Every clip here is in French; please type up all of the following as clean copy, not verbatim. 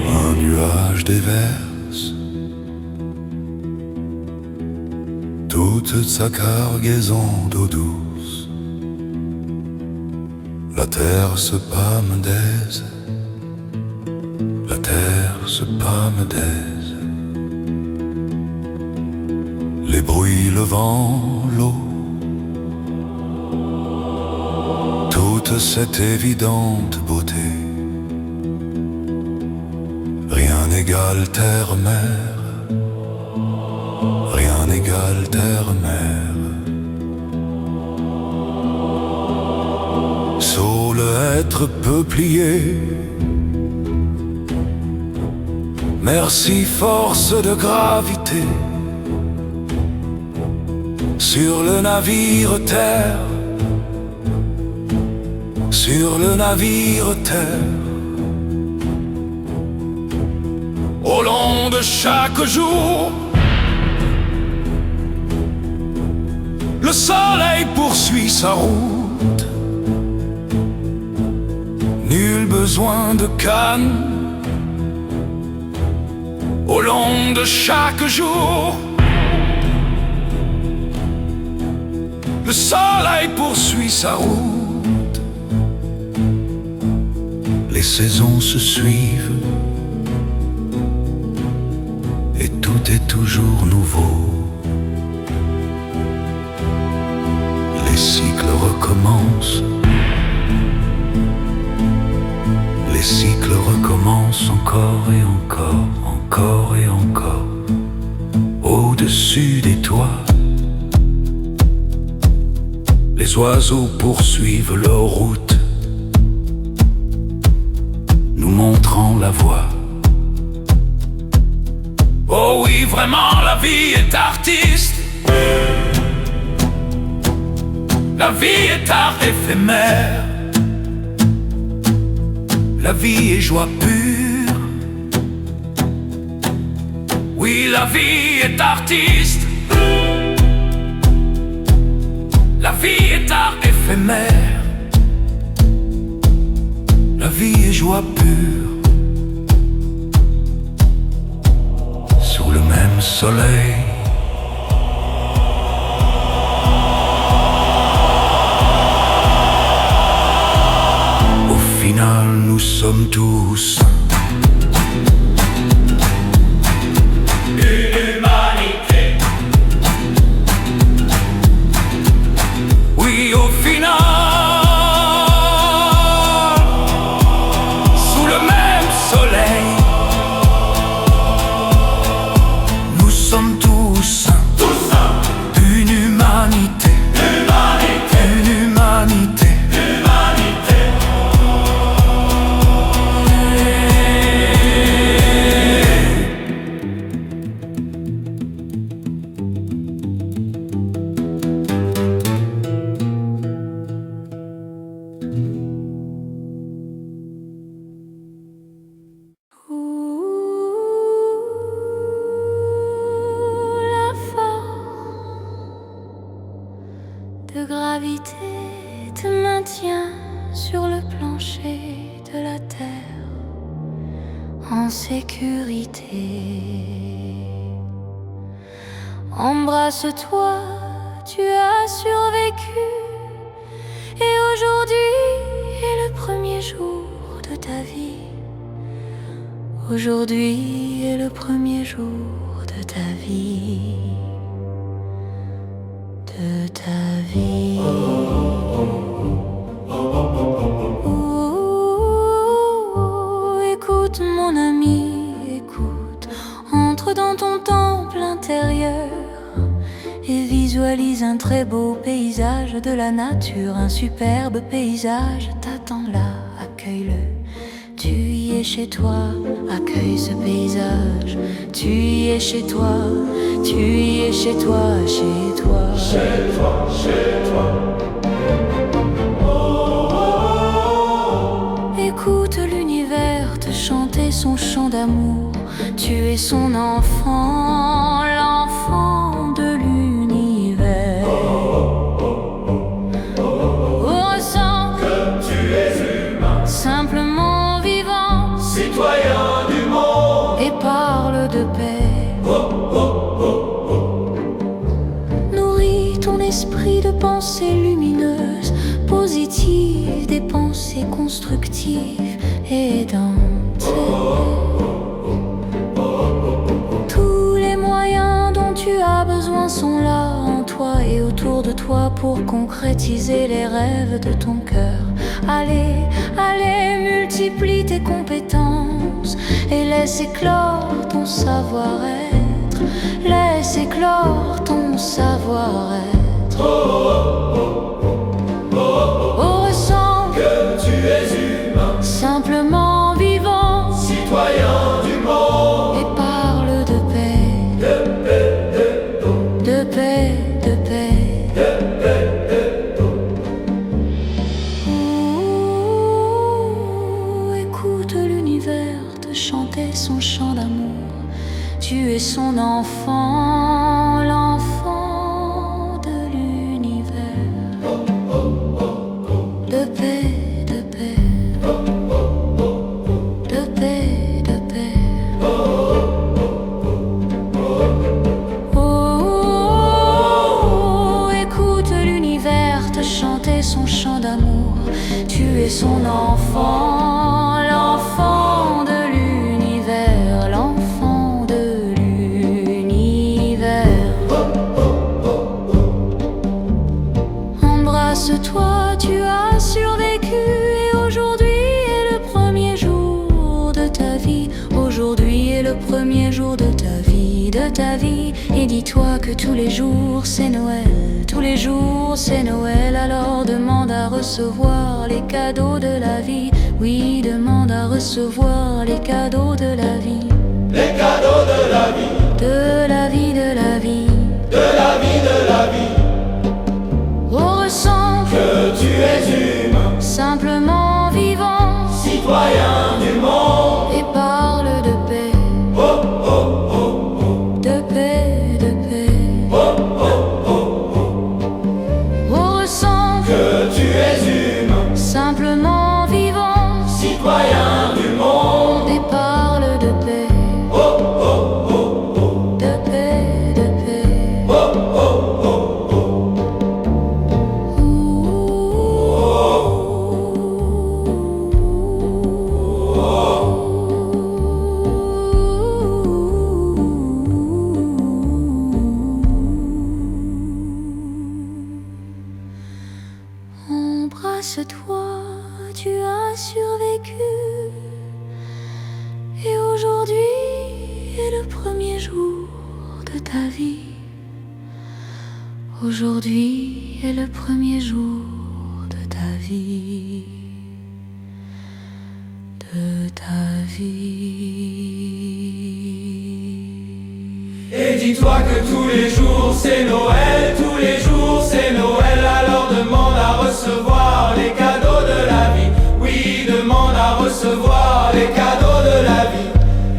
Un nuage déverse toute sa cargaison d'eau douce. La terre se pâme d'aise, la terre se pâme d'aise. Les bruits, le vent, l'eau, toute cette évidente beauté. Rien n'égale terre-mer, rien n'égale terre-mer. Saule être peuplier, merci force de gravité. Sur le navire terre, sur le navire terre. Au long de chaque jour, le soleil poursuit sa route. Nul besoin de canne. Au long de chaque jour, le soleil poursuit sa route. Les saisons se suivent et tout est toujours nouveau. Les cycles recommencent, les cycles recommencent encore et encore, encore et encore. Au-dessus des toits, les oiseaux poursuivent leur route, nous montrant la voie. Oh oui, vraiment, la vie est artiste. La vie est art éphémère. La vie est joie pure. Oui, la vie est artiste. La vie est art éphémère. La vie est joie pure. Sous le même soleil, au final nous sommes tous une humanité. Oui, au final, sous le même soleil, nous sommes tous une humanité. Une humanité. De gravité te maintient sur le plancher de la terre en sécurité. Embrasse-toi, tu as survécu. Et aujourd'hui est le premier jour de ta vie. Aujourd'hui est le premier jour de ta vie. De ta vie. Écoute mon ami, écoute. Entre dans ton temple intérieur et visualise un très beau paysage de la nature. Un superbe paysage t'attend là, accueille-le. Tu y es chez toi, accueille ce paysage. Tu y es chez toi, tu y es chez toi, chez toi. Chez toi, chez toi. Écoute l'univers te chanter son chant d'amour. Tu es son enfant, l'enfant de l'univers. Oh, et constructive et aidante. Tous les moyens dont tu as besoin sont là en toi et autour de toi pour concrétiser les rêves de ton cœur. Allez, allez, multiplie tes compétences et laisse éclore ton savoir-être. Laisse éclore ton savoir-être. Oh, ressens Que tu es humain, simplement vivant, citoyen du monde. et parle de paix, De paix, de paix, de paix. de paix, Ouh, écoute l'univers te chanter son chant d'amour. Tu es son enfant, l'enfant de l'univers. De paix, de paix. De paix, de paix. Oh, écoute l'univers te chanter son chant d'amour. Tu es son enfant, l'enfant de l'univers, l'enfant de l'univers. Embrasse-toi, tu as survécu et aujourd'hui est le premier jour de ta vie. Aujourd'hui est le premier jour de ta vie, de ta vie. Et dis-toi que tous les jours c'est Noël, tous les jours c'est Noël. Alors demande à recevoir les cadeaux de la vie. Oui, demande à recevoir les cadeaux de la vie. les cadeaux de la vie, De la vie, de la vie. de la vie, de la vie. Oh, ressens Que tu es humain, simplement vivant citoyen du monde. et parle de paix, Oh, oh, oh, oh, de paix, de paix. oh, oh, oh. Oh, ressens Que tu es humain, simplement vivant citoyen du monde. et parle de paix, Oh, oh, oh, oh, de paix, de paix. oh, oh, oh, oh. Embrasse-toi, tu as survécu. Et aujourd'hui est le premier jour de ta vie. Aujourd'hui est le premier jour de ta vie. De ta vie. Et dis-toi que tous les jours c'est Noël, tous les jours c'est Noël. Alors demande à recevoir les cadeaux de la vie. Oui, demande à recevoir les cadeaux de la vie,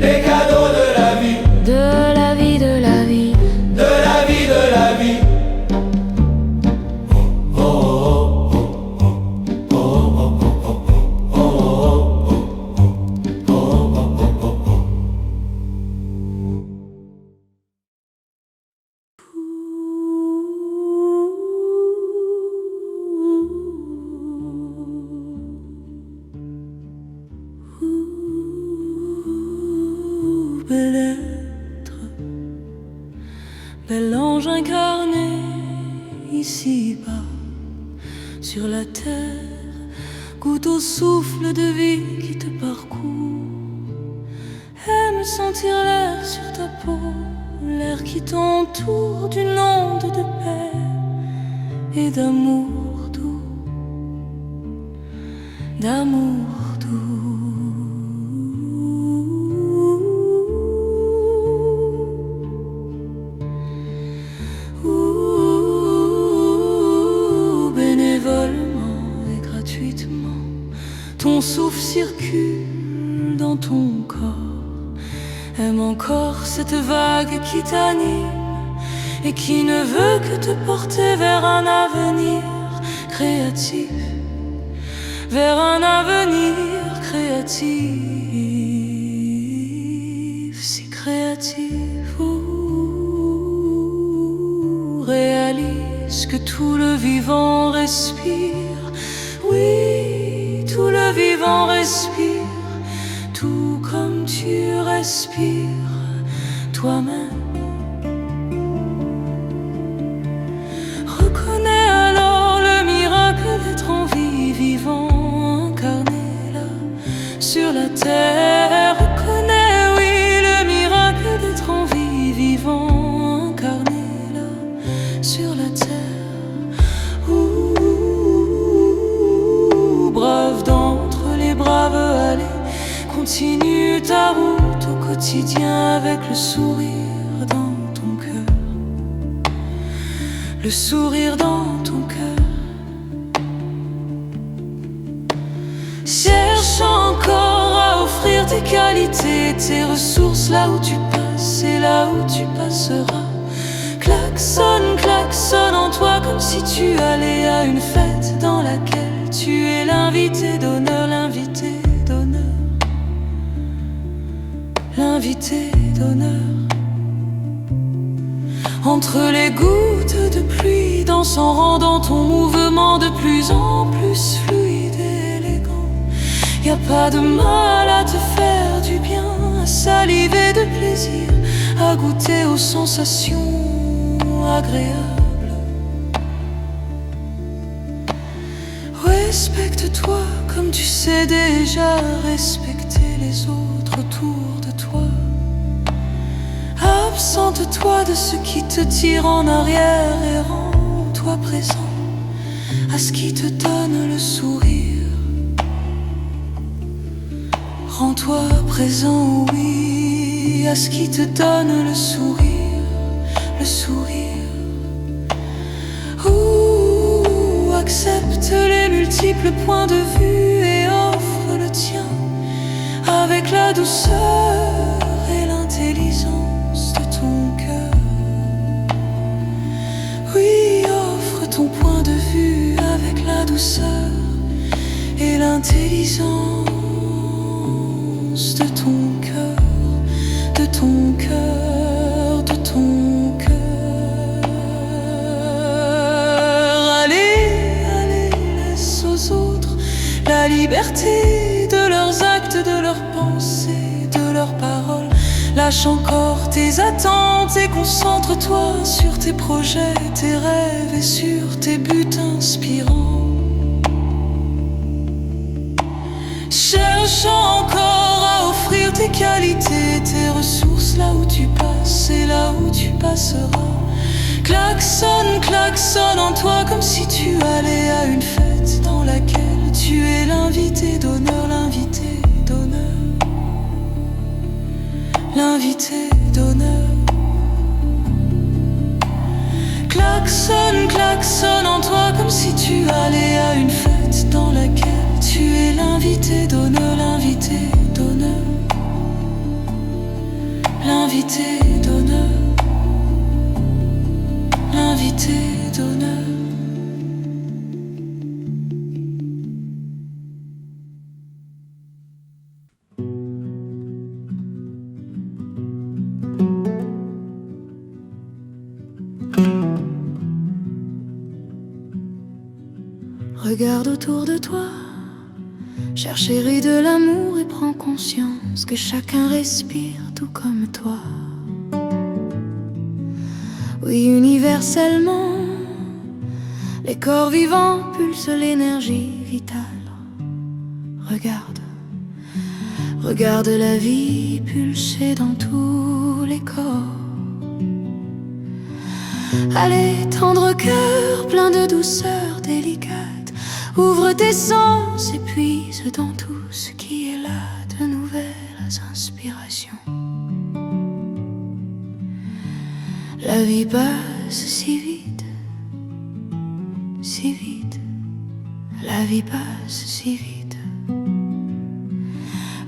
les cadeaux de la vie, De la vie, de la vie. de la vie, de la vie. Bel être, bel ange incarné ici-bas sur la terre, goûte au souffle de vie qui te parcourt. Aime sentir l'air sur ta peau, l'air qui t'entoure d'une onde de paix et d'amour doux, d'amour doux. Bénévolement et gratuitement, ton souffle circule dans ton corps. Aime encore cette vague qui t'anime et qui ne veut que te porter vers un avenir créatif, vers un avenir créatif, si créatif. Réalise que tout le vivant respire, oui, tout le vivant respire, tout comme tu respires toi-même. Reconnais alors le miracle d'être en vie, vivant, incarné là, sur la terre. Reconnais, oui, le miracle d'être en vie, vivant, incarné là, sur la terre. Brave d'entre les braves, allez, continue ta route au quotidien avec le sourire dans ton cœur. Le sourire dans ton cœur. Cherche encore à offrir tes qualités, tes ressources là où tu passes et là où tu passeras. Klaxonne, klaxonne en toi comme si tu allais à une fête dans laquelle tu es l'invité d'honneur, l'invité d'honneur, l'invité d'honneur. Entre les gouttes de pluie, dansant, rendant ton mouvement de plus en plus fluide et élégant. Y a pas de mal à te faire du bien, à saliver de plaisir, à goûter aux sensations agréables. Respecte-toi comme tu sais déjà respecter les autres autour de toi. Absente-toi de ce qui te tire en arrière et rends-toi présent à ce qui te donne le sourire. Rends-toi présent, oui, à ce qui te donne le sourire, le sourire. Accepte les multiples points de vue et offre le tien avec la douceur et l'intelligence de ton cœur. Oui, offre ton point de vue avec la douceur et l'intelligence de ton cœur, de ton cœur, de ton cœur. La liberté de leurs actes, de leurs pensées, de leurs paroles. Lâche encore tes attentes et concentre-toi sur tes projets, tes rêves et sur tes buts inspirants. Cherche encore à offrir tes qualités, tes ressources là où tu passes et là où tu passeras. Klaxonne, klaxonne en toi comme si tu allais à une fête dans laquelle tu es l'invité d'honneur, l'invité d'honneur, l'invité d'honneur. Klaxonne, klaxonne en toi comme si tu allais à une fête dans laquelle tu es l'invité d'honneur, l'invité d'honneur, l'invité d'honneur, l'invité d'honneur. Regarde autour de toi, cherche chérie de l'amour et prends conscience que chacun respire tout comme toi. Oui, universellement, les corps vivants pulsent l'énergie vitale. Regarde, regarde la vie pulser dans tous les corps. Allez, tendre cœur, plein de douceur délicate, ouvre tes sens et puise dans tout ce qui est là de nouvelles inspirations. La vie passe si vite, si vite. La vie passe si vite.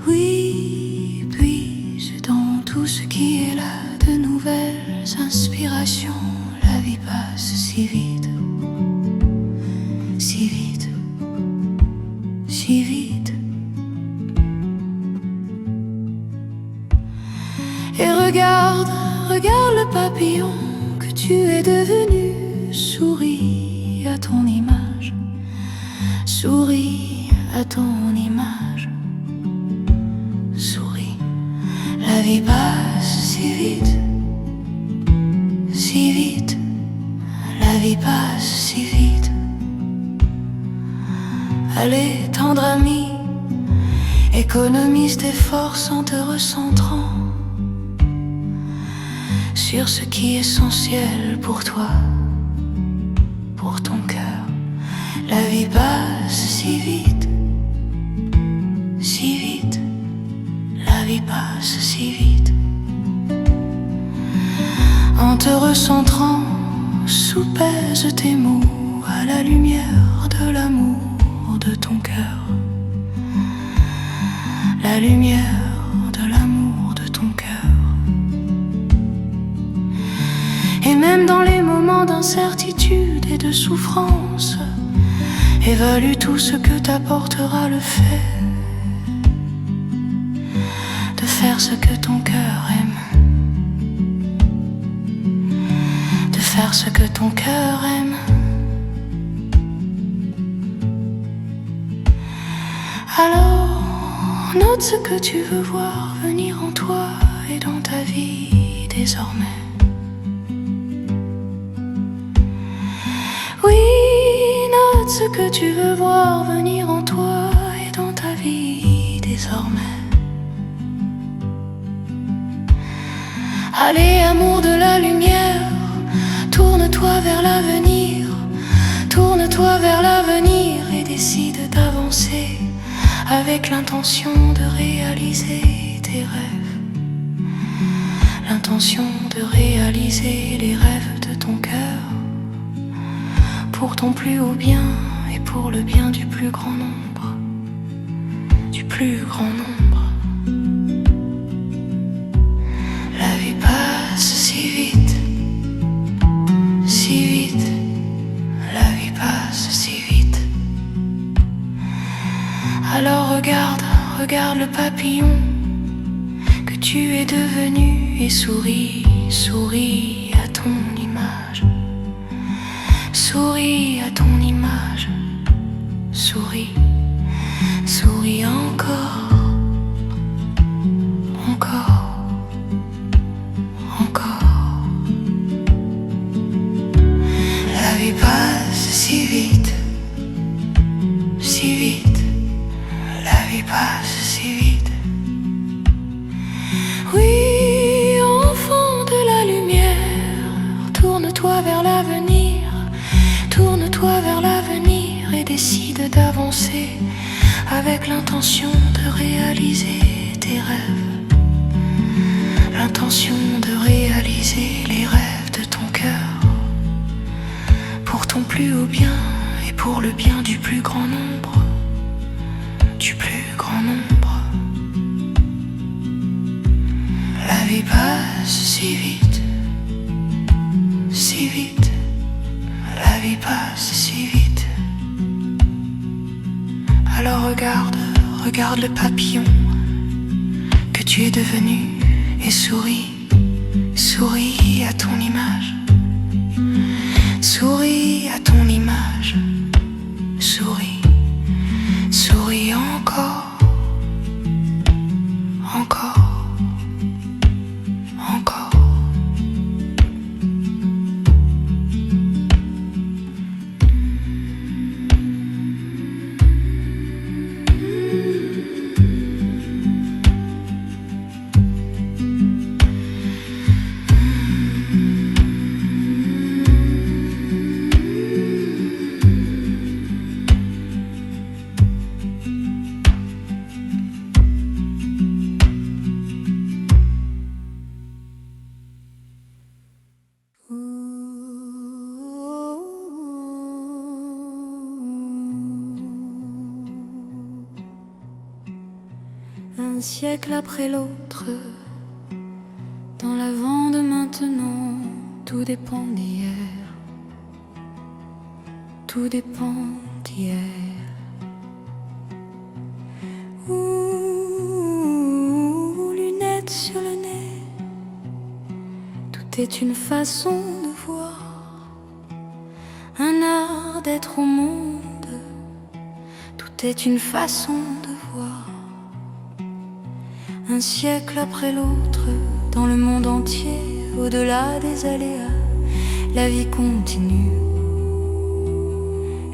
Oui, puise dans tout ce qui est là de nouvelles inspirations. La vie passe si vite, si vite, si vite. Et regarde, regarde le papillon que tu es devenu. Souris à ton image, souris à ton image. Souris, la vie passe si vite, si vite. La vie passe si vite. Allez, tendre ami, économise tes forces en te recentrant sur ce qui est essentiel pour toi, pour ton cœur. La vie passe si vite, si vite. La vie passe si vite. En te recentrant, soupèse tes mots à la lumière de l'amour de ton cœur. La lumière de l'amour de ton cœur. Et même dans les moments d'incertitude et de souffrance, évalue tout ce que t'apportera le fait de faire ce que ton cœur aime. De faire ce que ton cœur aime. Alors, note ce que tu veux voir venir en toi et dans ta vie désormais. Oui, note ce que tu veux voir venir en toi et dans ta vie désormais. Allez, amour de la lumière, tourne-toi vers l'avenir. Tourne-toi vers l'avenir et décide d'avancer avec l'intention de réaliser tes rêves. L'intention de réaliser les rêves de ton cœur, pour ton plus haut bien et pour le bien du plus grand nombre. Du plus grand nombre. La vie passe si vite, si vite. La vie passe si vite. Alors regarde, regarde le papillon que tu es devenu et souris, souris à ton image. Souris à ton image. Souris, souris encore, encore, encore. La vie passe si vite, si vite. La vie passe si vite. Oui, enfant de la lumière, tourne-toi vers l'avenir. Tourne-toi vers l'avenir et décide d'avancer avec l'intention de réaliser tes rêves. L'intention de réaliser les rêves de ton cœur, pour ton plus haut bien et pour le bien du plus grand nombre. Du plus grand nombre. La vie passe si vite, si vite. La vie passe si vite. Alors regarde, regarde le papillon que tu es devenu et souris, souris à ton image. Souris à ton image. Souris, souris encore, encore, encore. Un siècle après l'autre, dans l'avant de maintenant, tout dépend d'hier, tout dépend d'hier. Ouh, lunettes sur le nez, tout est une façon de voir, un art d'être au monde, tout tout est une façon de voir. Un siècle après l'autre, dans le monde entier, au-delà des aléas, la vie continue.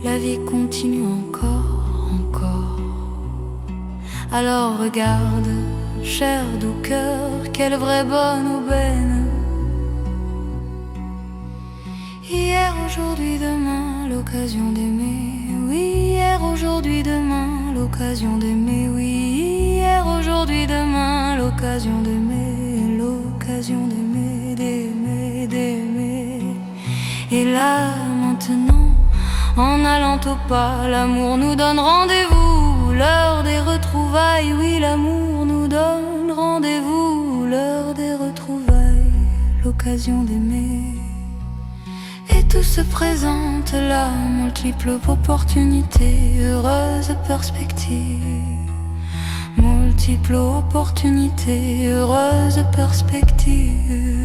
La vie continue encore, encore. Alors regarde, cher doux cœur, quelle vraie bonne aubaine. Hier, aujourd'hui, demain, l'occasion d'aimer. Oui, hier, aujourd'hui, demain, l'occasion d'aimer. Oui, hier, aujourd'hui, demain, l'occasion d'aimer. L'occasion d'aimer, d'aimer, d'aimer. Et là, maintenant, en allant au pas, l'amour nous donne rendez-vous. L'heure des retrouvailles, oui, l'amour nous donne rendez-vous. L'heure des retrouvailles, l'occasion d'aimer. Et tout se présente là, multiples opportunités, heureuses perspectives. Multiples opportunités, heureuses perspectives.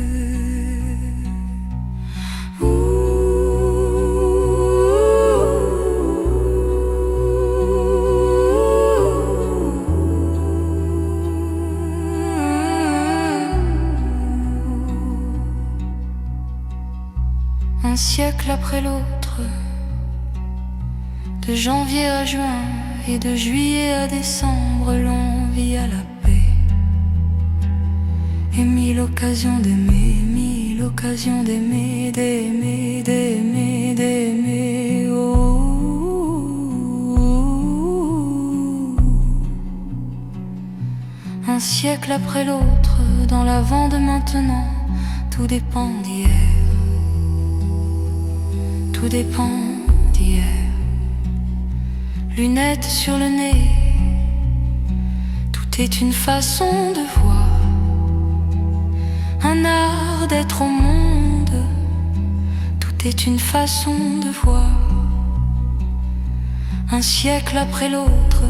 Un siècle après l'autre, de janvier à juin et de juillet à décembre, l'on vit à la paix. Et mille occasions d'aimer, mille occasions d'aimer, d'aimer, d'aimer, d'aimer. Oh. Un siècle après l'autre, dans l'avant de maintenant, tout dépend d'hier. Tout dépend d'hier. Lunettes sur le nez, tout est une façon de voir. Un art d'être au monde, tout est une façon de voir. Un siècle après l'autre,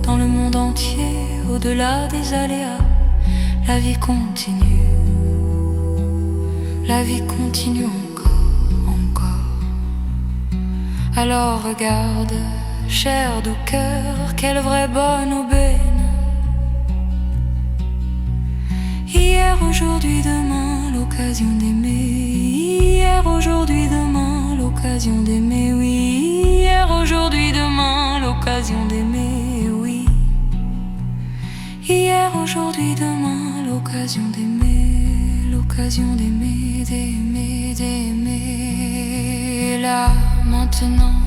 dans le monde entier, au-delà des aléas, la vie continue. La vie continue encore. Alors regarde, cher doux cœur, quelle vraie bonne aubaine. Hier, aujourd'hui, demain, l'occasion d'aimer. Hier, aujourd'hui, demain, l'occasion d'aimer, oui. Hier, aujourd'hui, demain, l'occasion d'aimer, oui. Hier, aujourd'hui, demain, l'occasion d'aimer. L'occasion d'aimer, d'aimer, d'aimer. Là, maintenant,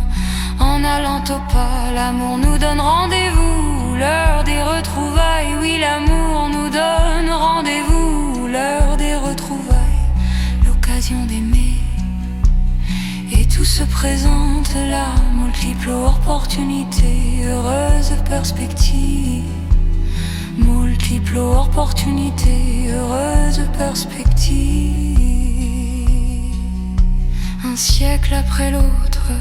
en allant au pas, l'amour nous donne rendez-vous. L'heure des retrouvailles, oui, l'amour nous donne rendez-vous. L'heure des retrouvailles, l'occasion d'aimer. Et tout se présente là, multiples opportunités, heureuses perspectives. Multiples opportunités, heureuses perspectives. Un siècle après l'autre,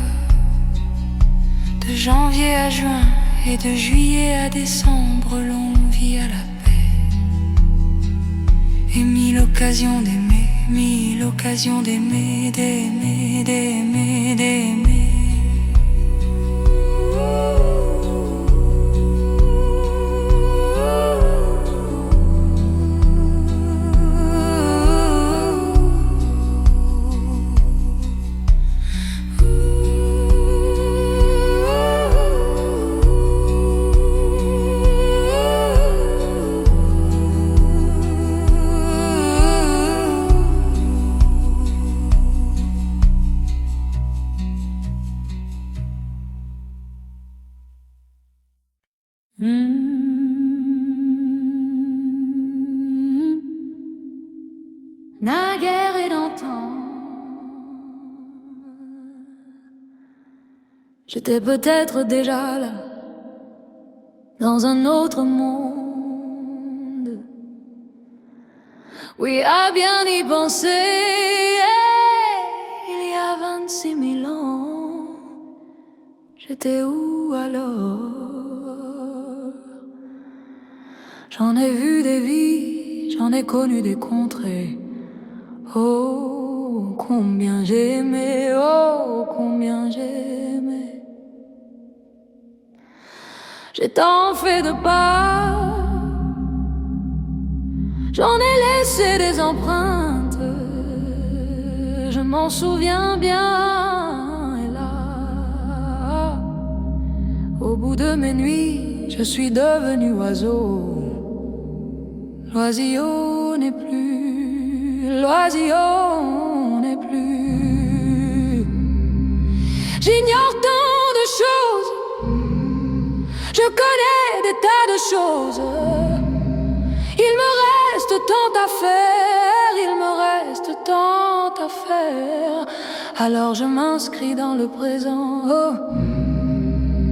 de janvier à juin et de juillet à décembre, l'on vit à la paix. Et mille occasions d'aimer, mille occasions d'aimer, d'aimer, d'aimer, d'aimer. Naguère et d'antan, j'étais peut-être déjà là, dans un autre monde. Oui, à bien y penser, il y a 26 000 ans, j'étais où alors? J'en ai vu des vies, j'en ai connu des contrées. Oh, combien j'aimais, oh, combien j'aimais. J'ai tant fait de pas, j'en ai laissé des empreintes. Je m'en souviens bien, et là, au bout de mes nuits, je suis devenu oiseau. L'oisillon n'est plus, l'oisillon n'est plus. J'ignore tant de choses, je connais des tas de choses. Il me reste tant à faire, il me reste tant à faire. Alors je m'inscris dans le présent, oh.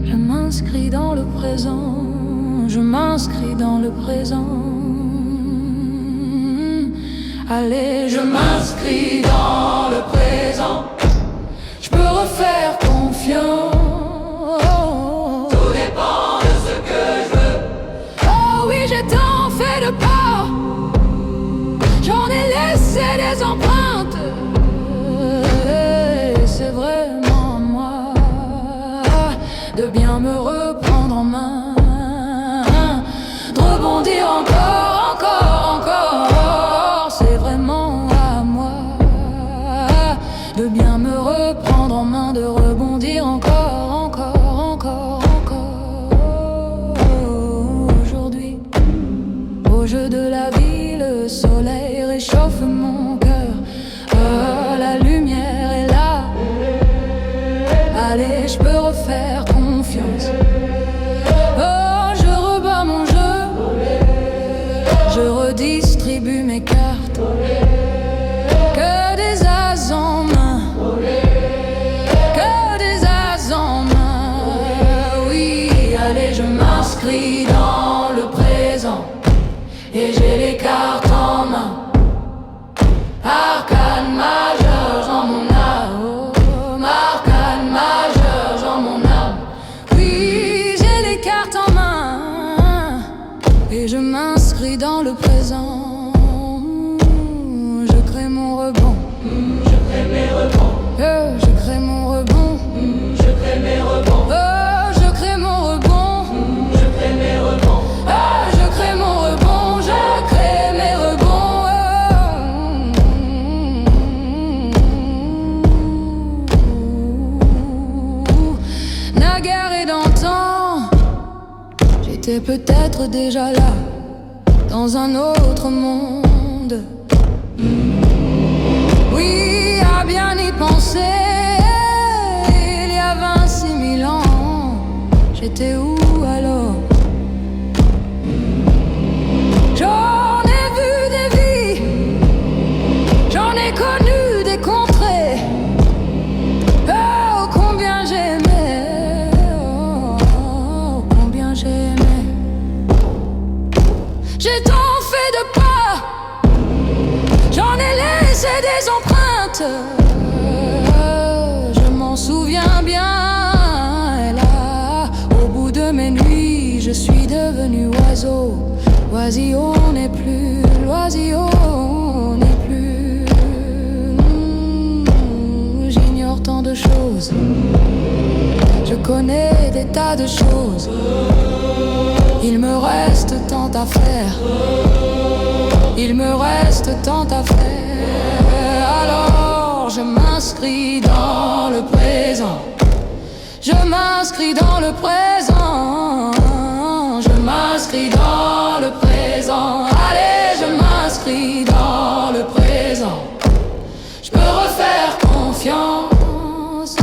Je m'inscris dans le présent, je m'inscris dans le présent. Allez, je m'inscris dans le présent. Je peux refaire confiance. Tout dépend de ce que je veux. Oh oui, j'ai tant fait de pas, j'en ai laissé des empreintes. Et c'est vraiment à moi de bien me reprendre en main, de rebondir encore, encore, encore. C'est vraiment à moi de bien me reprendre en main, de rebondir encore, encore, encore, encore. Aujourd'hui, au jeu de la vie, le soleil réchauffe mon cœur. La lumière est là. Allez, je peux refaire confiance. Oh, je rebats mon jeu, je redistribue mes cartes. Que des as en main, que des as en main. Oui, allez, je m'inscris dans le présent et j'ai les cartes en main. Arcane majeur, j'en mon âme. Arcane majeur, j'en mon âme. Oui, j'ai les cartes en main et je m'inscris dans le présent. Je crée mon rebond. Je crée mes rebonds. Je crée mon rebond. Je crée mes rebonds. Je crée mon rebond. Je crée mes rebonds. Je crée mon rebond. Je crée mes rebonds. Naguère et d'antan, j'étais peut-être déjà là, dans un autre monde. Oui, à bien y penser, il y a 26 000 ans, j'étais où alors? J'en ai vu des vies, j'en ai connu des contrées. Oh, combien j'aimais, oh, combien j'aimais. J'ai tant fait de pas, j'en ai laissé des empreintes. Je m'en souviens bien, et là, au bout de mes nuits, je suis devenu oiseau. L'oisillon n'est plus, l'oisillon n'est plus. J'ignore tant de choses, je connais des tas de choses. Il me reste tant à faire, il me reste tant à faire. Alors je m'inscris dans le présent, je m'inscris dans le présent, je m'inscris dans le présent. Allez, je m'inscris dans le présent. Je peux refaire confiance,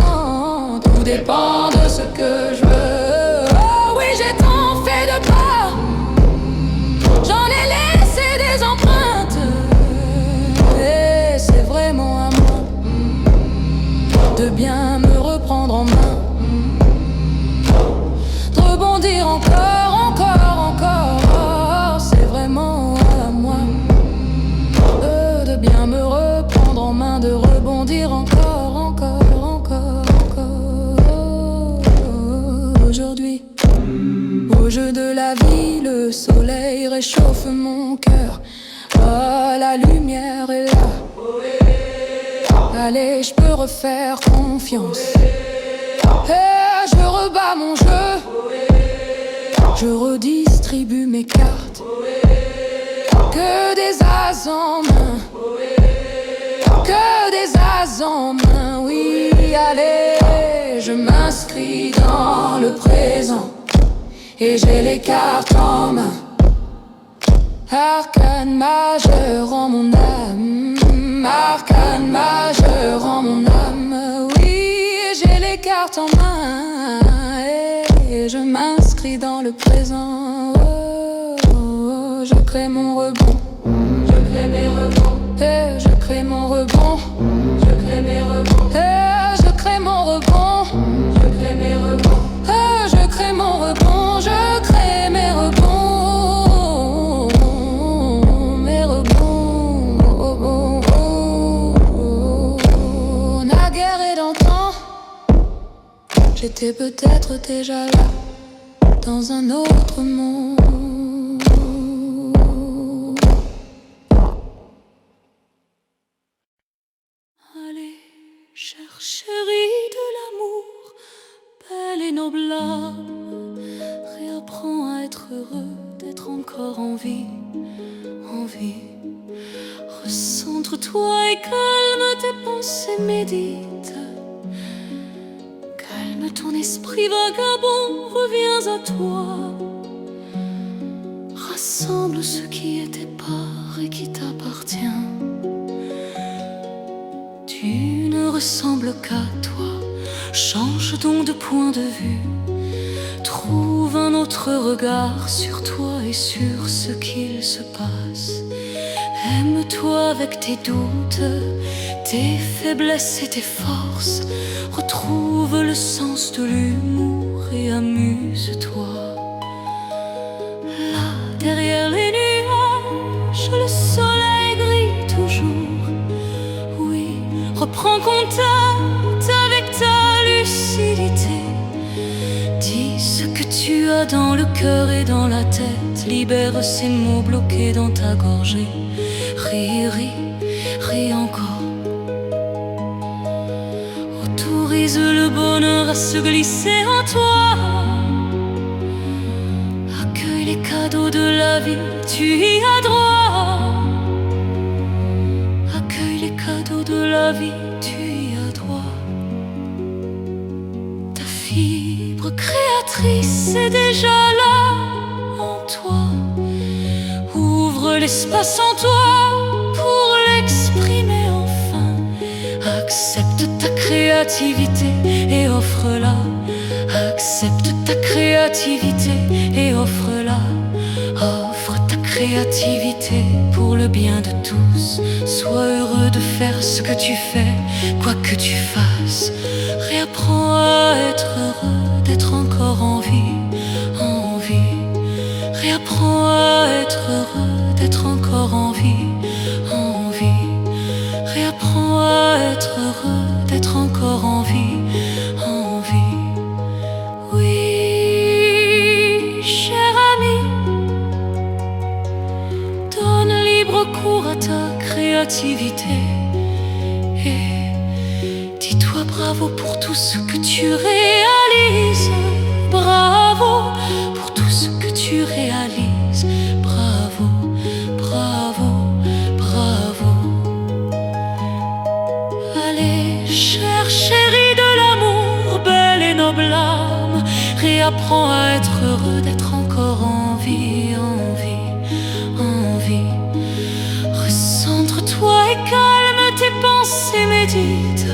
tout dépend de ce que je veux. Oh oui, j'ai tant fait de pas, j'en ai laissé des empreintes. Et c'est vraiment à moi de bien me reprendre en main, de rebondir encore, encore, encore. C'est vraiment à moi de bien me reprendre en main, de rebondir encore, encore, encore, encore. Aujourd'hui, au jeu de la vie, le soleil réchauffe mon cœur. Oh, la lumière est là. Allez, je peux refaire confiance. Et je rebats mon jeu, je redistribue mes cartes. Que des as en main, que des as en main. Oui, allez, je m'inscris dans le présent et j'ai les cartes en main. Arcane majeur en mon âme, arcane majeur en mon âme. Oui, j'ai les cartes en main et je m'inscris dans le présent. Oh, je crée mon rebond, je crée mes rebonds, et je crée mon rebond, je crée mes rebonds, et je crée mon rebond, je crée mes rebonds, et je crée mon rebond, je crée mes rebonds. J'étais peut-être déjà là, dans un autre monde. Allez, chère chérie de l'amour, belle et noble âme, réapprends à être heureux, d'être encore en vie, en vie. Recentre-toi et calme tes pensées, médite. Calme ton esprit vagabond, reviens à toi. Rassemble ce qui est tes parts et qui t'appartient. Tu ne ressembles qu'à toi, change donc de point de vue. Trouve un autre regard sur toi et sur ce qu'il se passe. Aime-toi avec tes doutes, tes faiblesses et tes forces. Retrouve le sens de l'humour et amuse-toi. Là, derrière les nuages, le soleil brille toujours. Oui, reprends contact avec ta lucidité. Dis ce que tu as dans le cœur et dans la tête. Libère ces mots bloqués dans ta gorgée. Ris, ris, ris encore. Autorise le bonheur à se glisser en toi. Accueille les cadeaux de la vie, tu y as droit. Accueille les cadeaux de la vie, tu y as droit. Ta fibre créatrice est déjà là en toi. Ouvre l'espace en toi pour l'exprimer enfin. Accepte ta créativité et offre-la. Accepte ta créativité et offre-la. Offre ta créativité pour le bien de tous. Sois heureux de faire ce que tu fais, quoi que tu fasses. Réapprends à être heureux, d'être encore en vie, en vie. Réapprends à être heureux, d'être encore en vie, en vie. Réapprends à être heureux, d'être encore en vie, en vie. Oui, cher ami, donne libre cours à ta créativité et dis-toi bravo pour tout ce que tu réalises. Bravo pour tout ce que tu réalises. Bravo, bravo, bravo. Allez, chère chérie de l'amour, belle et noble âme, réapprends à être heureux, d'être encore en vie, en vie, en vie. Recentre-toi et calme tes pensées, médite.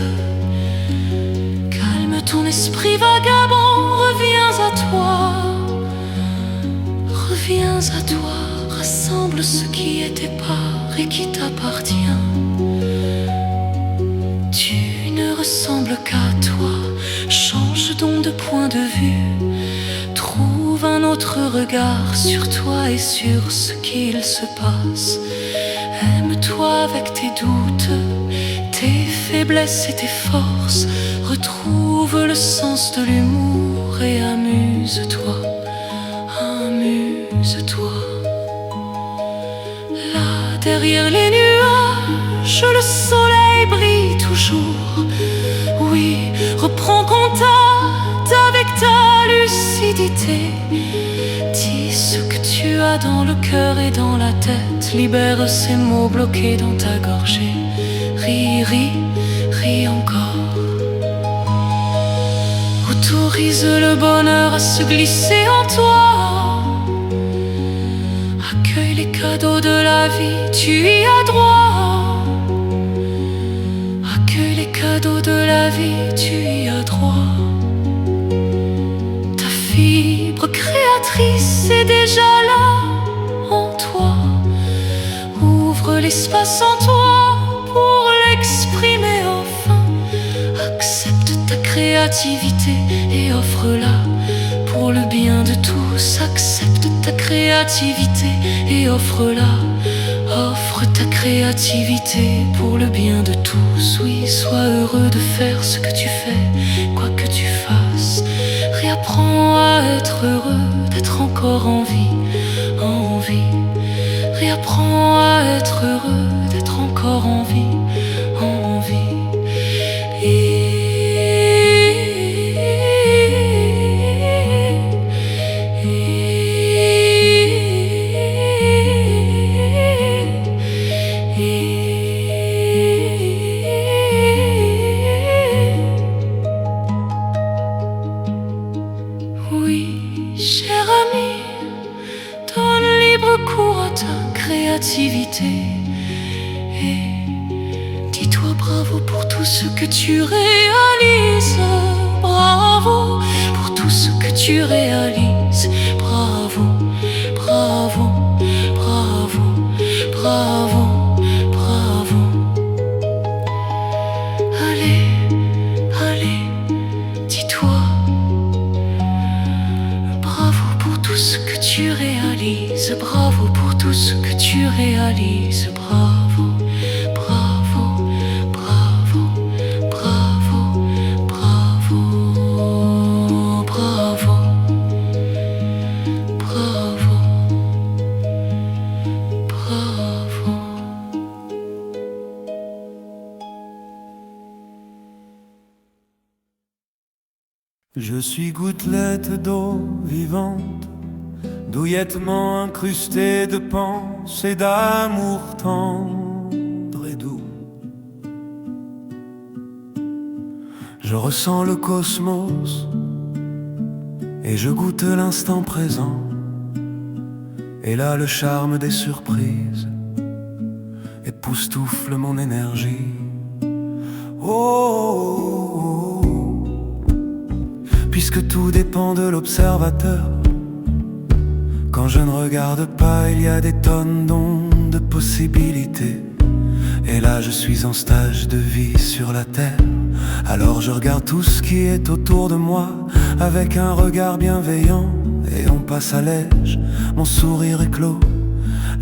Calme ton esprit vagabond, reviens à toi. Reviens à toi, rassemble ce qui est tes parts et qui t'appartient. Tu ne ressembles qu'à toi, change donc de point de vue. Trouve un autre regard sur toi et sur ce qu'il se passe. Aime-toi avec tes doutes, tes faiblesses et tes forces. Retrouve le sens de l'humour et amuse-toi. Amuse-toi. Là, derrière les nuages, le soleil brille toujours. Oui, reprends contact avec ta lucidité. méditer. Dis ce que tu as dans le cœur et dans la tête. Libère ces mots bloqués dans ta gorge. Ris, ris, ris encore. Autorise le bonheur à se glisser en toi. Accueille les cadeaux de la vie, tu y as droit. Accueille les cadeaux de la vie, tu y as droit. Ta fibre créatrice est déjà là en toi. Ouvre l'espace en toi pour l'exprimer enfin. Accepte ta créativité et offre-la pour le bien de tous. Accepte ta créativité et offre-la. Offre ta créativité pour le bien de tous. Oui, sois heureux de faire ce que tu fais, quoi que tu fasses. Réapprends à être heureux, d'être encore en vie, en vie. Réapprends à être heureux, d'être encore en vie, en vie. Oui, cher ami, donne libre cours à ta créativité et dis-toi bravo pour tout ce que tu réalises. Bravo pour tout ce que tu réalises. Bravo, bravo, bravo, bravo, bravo. Allez, allez, dis-toi bravo pour tout ce que tu réalises. Bravo pour tout ce que tu réalises. Bravo, bravo, bravo, bravo, bravo, bravo, bravo, bravo. Je suis gouttelette d'eau vivante, douillettement incrustée de pensées d'amour tendre et doux. Je ressens le cosmos et je goûte l'instant présent. Et là le charme des surprises époustoufle mon énergie. Oh, puisque tout dépend de l'observateur. Quand je ne regarde pas, il y a des tonnes d'ondes de possibilités. Et là je suis en stage de vie sur la terre. Alors je regarde tout ce qui est autour de moi avec un regard bienveillant. Et on passe à l'ège, mon sourire est clos.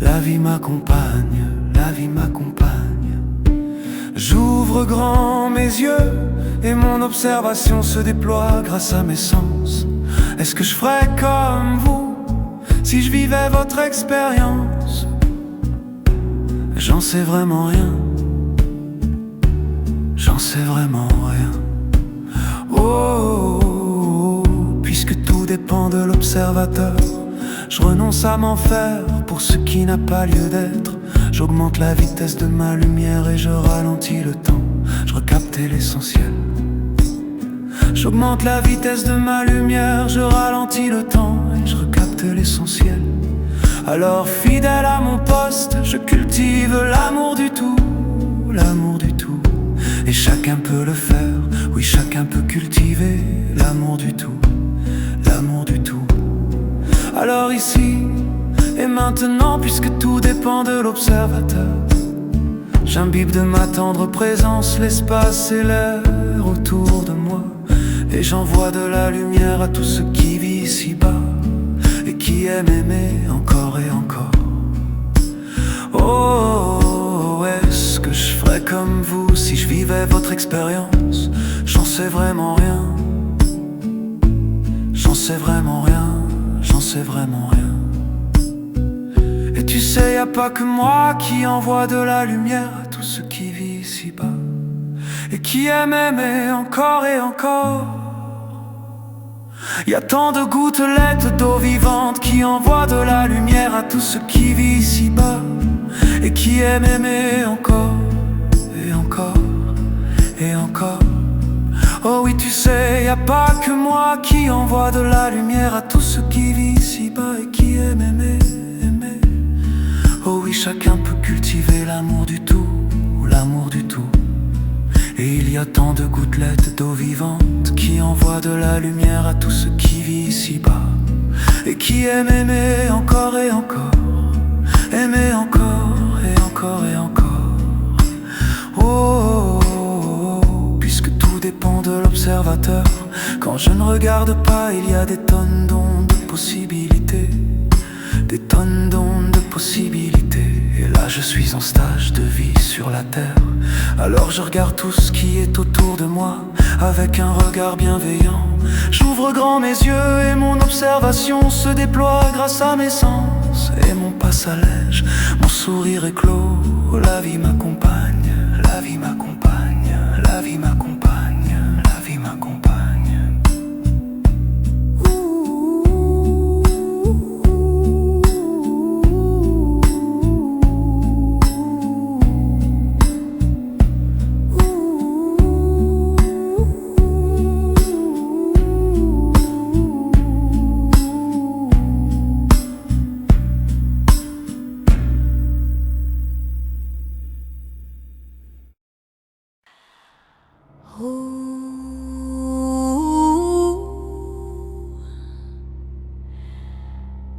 La vie m'accompagne, la vie m'accompagne. J'ouvre grand mes yeux et mon observation se déploie grâce à mes sens. Est-ce que je ferais comme vous si je vivais votre expérience? J'en sais vraiment rien. J'en sais vraiment rien. Oh, puisque tout dépend de l'observateur, je renonce à m'en faire pour ce qui n'a pas lieu d'être. J'augmente la vitesse de ma lumière et je ralentis le temps. Je recaptais l'essentiel. J'augmente la vitesse de ma lumière, je ralentis le temps et je recapte l'essentiel. Alors fidèle à mon poste, je cultive l'amour du tout, l'amour du tout. Et chacun peut le faire, oui chacun peut cultiver l'amour du tout, l'amour du tout. Alors ici et maintenant, puisque tout dépend de l'observateur, j'imbibe de ma tendre présence l'espace et l'air autour de moi. Et j'envoie de la lumière à tout ce qui vit ici-bas et qui aime aimer encore et encore. Oh, est-ce que je ferais comme vous si je vivais votre expérience? J'en sais vraiment rien. J'en sais vraiment rien. J'en sais vraiment rien. Et tu sais, y a pas que moi qui envoie de la lumière à tout ce qui vit ici-bas et qui aime aimer encore et encore. Y a tant de gouttelettes d'eau vivante qui envoient de la lumière à tout ce qui vit ici-bas et qui aime aimer encore et encore et encore. Oh oui, tu sais, y a pas que moi qui envoie de la lumière à tout ce qui vit ici-bas et qui aime aimer, aimer. Oh oui, chacun peut cultiver l'amour du tout, l'amour du tout. Et il y a tant de gouttelettes d'eau vivante qui envoient de la lumière à tout ce qui vit ici-bas et qui aime aimer encore et encore, aimer encore et encore et encore. Oh, oh, oh, oh, puisque tout dépend de l'observateur. Quand je ne regarde pas, il y a des tonnes d'ondes de possibilités, des tonnes d'ondes de possibilités. Et là je suis en stage de vie sur la terre. Alors je regarde tout ce qui est autour de moi avec un regard bienveillant. J'ouvre grand mes yeux et mon observation se déploie grâce à mes sens. Et mon pas s'allège, mon sourire est clos. La vie m'accompagne, la vie m'accompagne, la vie m'accompagne, la vie m'accompagne.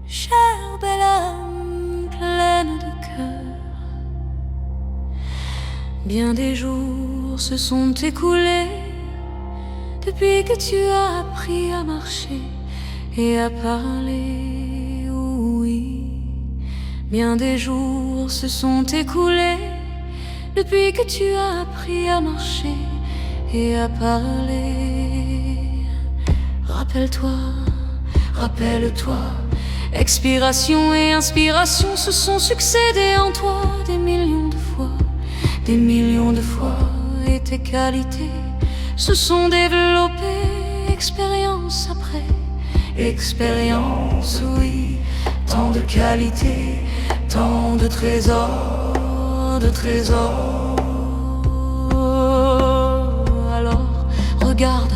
Chère belle âme pleine de cœur, bien des jours se sont écoulés depuis que tu as appris à marcher et à parler. Oui, bien des jours se sont écoulés depuis que tu as appris à marcher et à parler. Rappelle-toi, rappelle-toi, expiration et inspiration se sont succédés en toi des millions de fois, des millions de fois. Et tes qualités se sont développées expérience après expérience. Oui, tant de qualités, tant de trésors, de trésors. Alors regarde,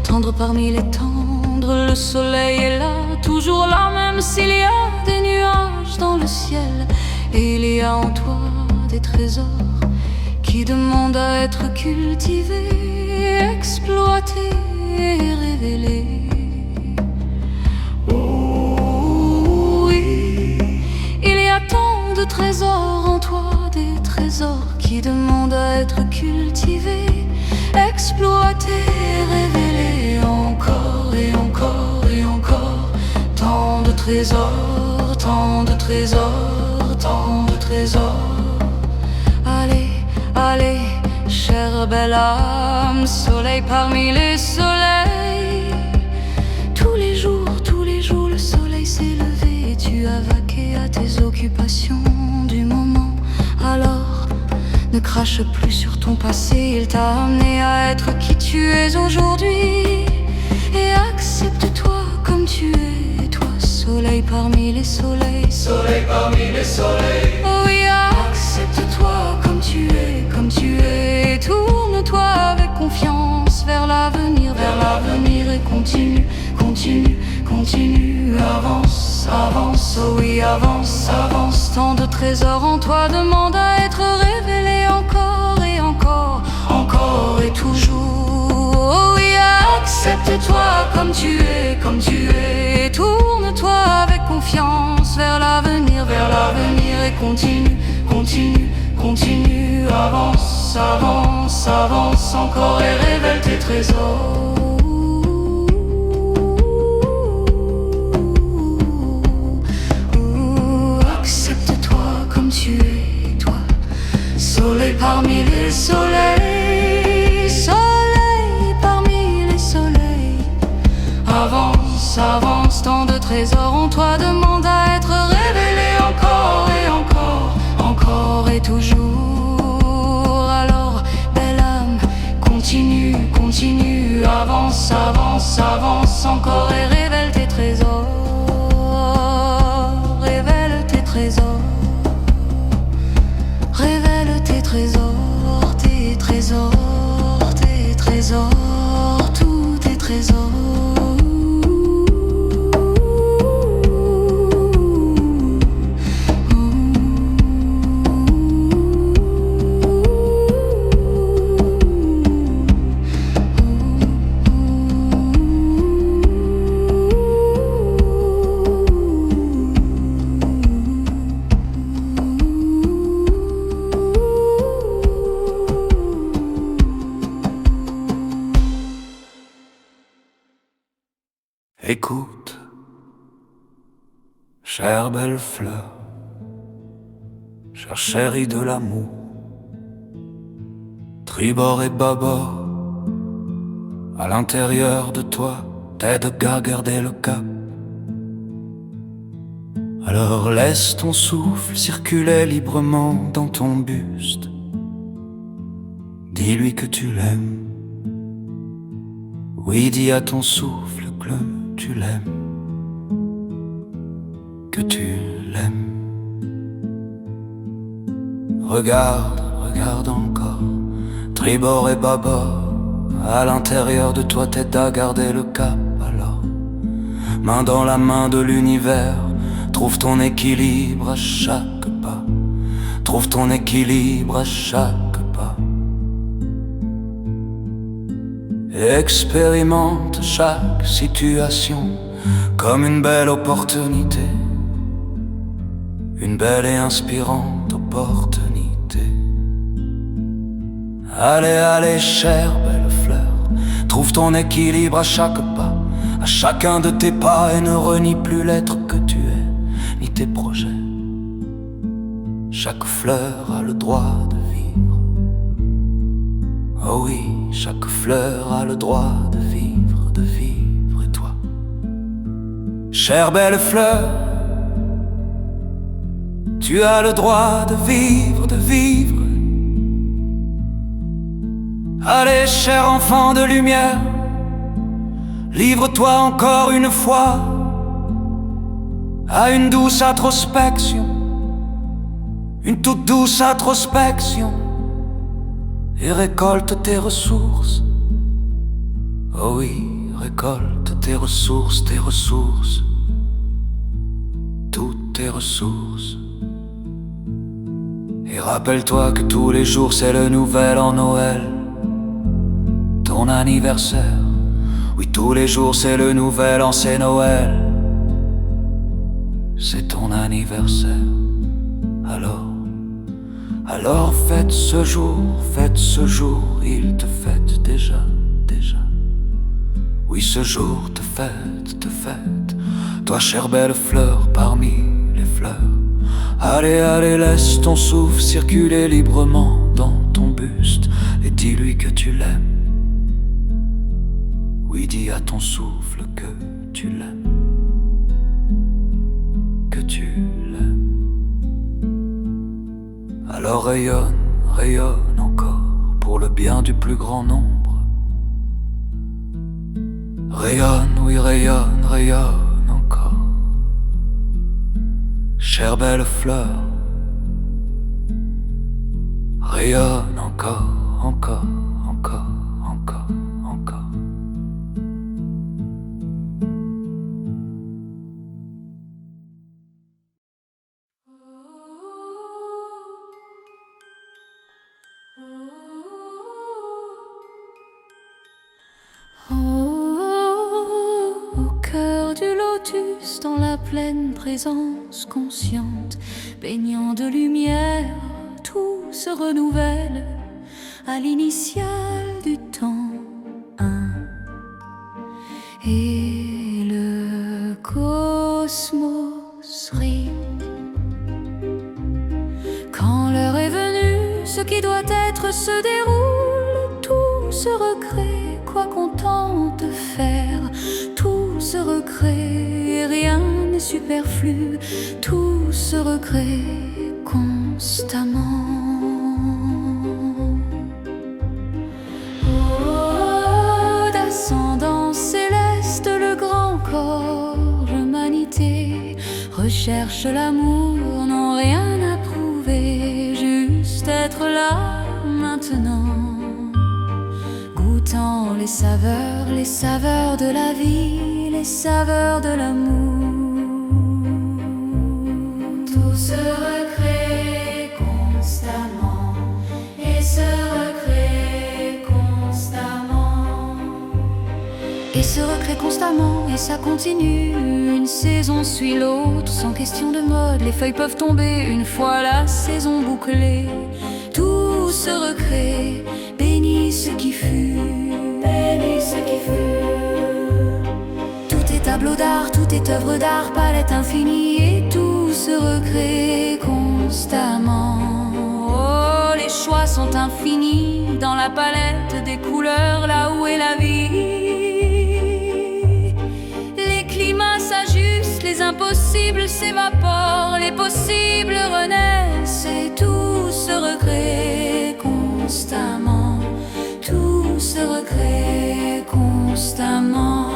tendre parmi les tendres, le soleil est là, toujours là, même s'il y a des nuages dans le ciel. Et il y a en toi des trésors qui demandent à être cultivés, exploités et révélés. Oh oui, il y a tant de trésors en toi, des trésors qui demandent à être cultivés, exploités et révélés. Encore et encore et encore. Tant de trésors, tant de trésors, tant de trésors. Allez, allez, chère belle âme, soleil parmi les soleils. Tous les jours, le soleil s'est levé et tu as vaqué à tes occupations du moment. Alors, ne crache plus sur ton passé, il t'a amené à être qui tu es aujourd'hui. Et accepte-toi comme tu es, toi, soleil parmi les soleils. Soleil parmi les soleils. Oh oui, accepte-toi comme tu es, comme tu es. Et tourne-toi avec confiance vers l'avenir, et continue, continue, continue. Avance, avance, oh oui, avance, avance. Tant de trésors en toi demandent à être révélés encore et encore, encore et toujours. Oh oui, accepte-toi comme tu es, comme tu es. Et tourne-toi avec confiance vers l'avenir, et continue, continue, continue. Avance, avance, avance encore et révèle tes trésors. Accepte-toi comme tu es, toi, soleil parmi les soleils, soleil parmi les soleils. Avance, avance, tant de trésors en toi demandent à être révélés encore et encore, encore et toujours. Alors, belle âme, continue, continue, avance, avance, avance encore et révèle tes trésors. Révèle tes trésors. Révèle tes trésors, tes trésors, tes trésors, tous tes trésors. Écoute, chère belle fleur, chère chérie de l'amour, tribord et bâbord, à l'intérieur de toi, t'aide à garder le cap. Alors laisse ton souffle circuler librement dans ton buste. Dis-lui que tu l'aimes. Oui, dis à ton souffle que tu l'aimes, que tu l'aimes. Regarde, regarde encore, tribord et bâbord, à l'intérieur de toi t'aide à garder le cap. Alors, main dans la main de l'univers, trouve ton équilibre à chaque pas. Trouve ton équilibre à chaque pas. Et expérimente chaque situation comme une belle opportunité. Une belle et inspirante opportunité. Allez, allez, chère belle fleur, trouve ton équilibre à chaque pas, à chacun de tes pas, et ne renie plus l'être que tu es, ni tes projets. Chaque fleur a le droit de vivre. Oh oui, chaque fleur a le droit de vivre, de vivre. Et toi, chère belle fleur, tu as le droit de vivre, de vivre. Allez, cher enfant de lumière, livre-toi encore une fois à une douce introspection, une toute douce introspection, et récolte tes ressources. Oh oui, récolte tes ressources, toutes tes ressources. Et rappelle-toi que tous les jours c'est le nouvel an, Noël, ton anniversaire. Oui, tous les jours c'est le nouvel an, c'est Noël, c'est ton anniversaire. Alors fête ce jour, il te fête déjà. Oui, ce jour te fête, toi chère belle fleur parmi les fleurs. Allez, allez, laisse ton souffle circuler librement dans ton buste, et dis-lui que tu l'aimes. Oui, dis à ton souffle que tu l'aimes, que tu l'aimes. Alors rayonne, rayonne encore pour le bien du plus grand nombre. Rayonne, oui, rayonne, rayonne encore, chère belle fleur. Rayonne encore, encore, encore, encore, encore. Au cœur du lotus, dans la pleine présence consciente, baignant de lumière, tout se renouvelle à l'initiale du temps 1. Et le cosmos rit. Quand l'heure est venue, ce qui doit être se déroule, tout se recrée, quoi qu'on tente de faire, tout se recrée, rien n'est superflu, tout se recrée constamment. Oh, d'ascendant recherchent l'amour n'ont rien à prouver, juste être là maintenant, goûtant les saveurs de la vie, les saveurs de l'amour. Tout se recrée constamment et se recrée constamment et se recrée constamment, et ça continue. Une saison suit l'autre sans question de mode, les feuilles peuvent tomber une fois la saison bouclée. Tout se recrée, bénis ce qui fut, bénis ce qui fut. Tout est tableau d'art, tout est œuvre d'art, palette infinie, et tout se recrée constamment. Oh, les choix sont infinis dans la palette des couleurs, là où est la vie. Les climats s'ajustent, les impossibles s'évaporent, les possibles renaissent, et tout se recrée constamment. Tout se recrée constamment.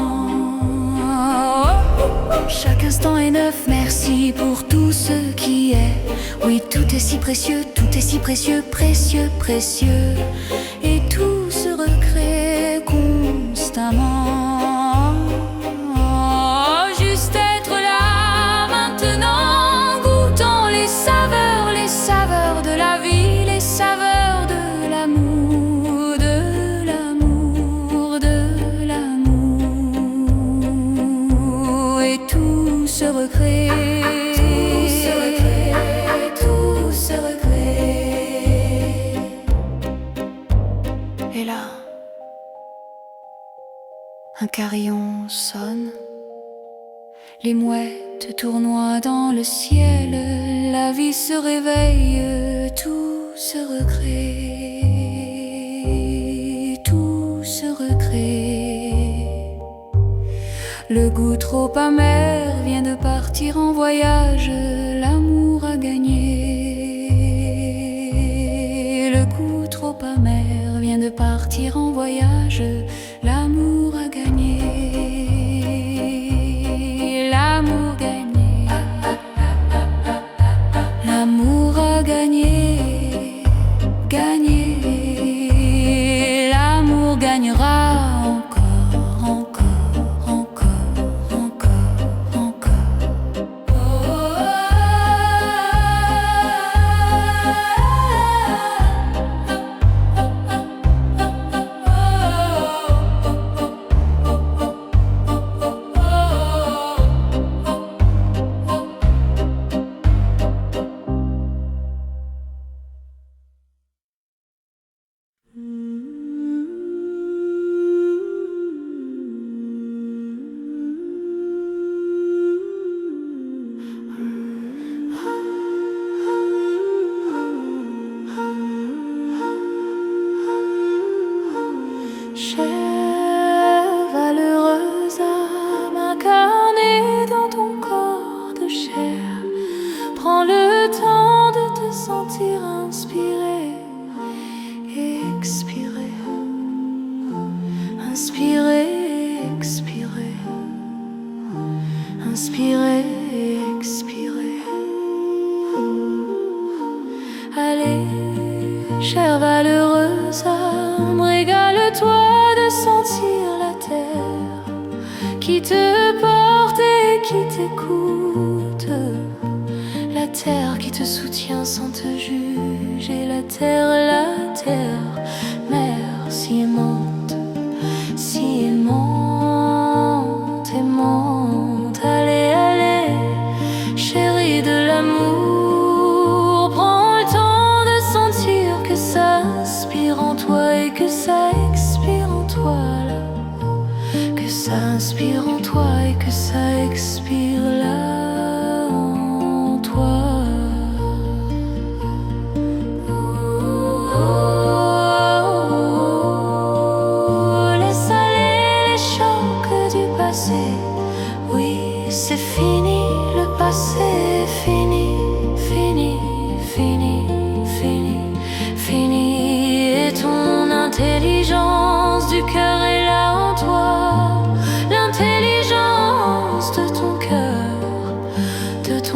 Chaque instant est neuf, merci pour tout ce qui est. Oui, tout est si précieux, tout est si précieux, précieux, précieux. Et tout se recrée constamment. Juste être là maintenant, goûtant les saveurs de la vie, les saveurs de l'amour, de l'amour, de l'amour. Et tout se recrée, tout se recrée, tout se recrée. Et là, un carillon sonne, les mouettes tournoient dans le ciel, la vie se réveille, tout se recrée, tout se recrée. Le goût trop amer vient de partir en voyage, l'amour a gagné. Le goût trop amer vient de partir en voyage, l'amour a gagné. L'amour gagné, l'amour a gagné, gagné. L'amour gagnera encore, encore, encore, encore, encore. Oh, chère valeureuse âme incarnée dans ton corps de chair, prends le temps de te sentir inspiré, expirer, inspirer, expirer, inspirer, expirer. Allez, chère valeureuse âme, régale-toi de sentir la terre qui te porte et qui t'écoute, la terre qui te soutient sans te juger, la terre, mère si aimante, si aimante, aimante. Allez, allez, chérie de l'amour, prends le temps de sentir que ça inspire en toi et que ça expire en toi, là. Que ça inspire en toi et que ça expire là en toi. Laisse aller les chocs du passé. Oui, c'est fini, le passé est fini, fini, fini, fini, fini. Et ton intelligence du cœur est là en toi, l'intelligence de ton cœur, de ton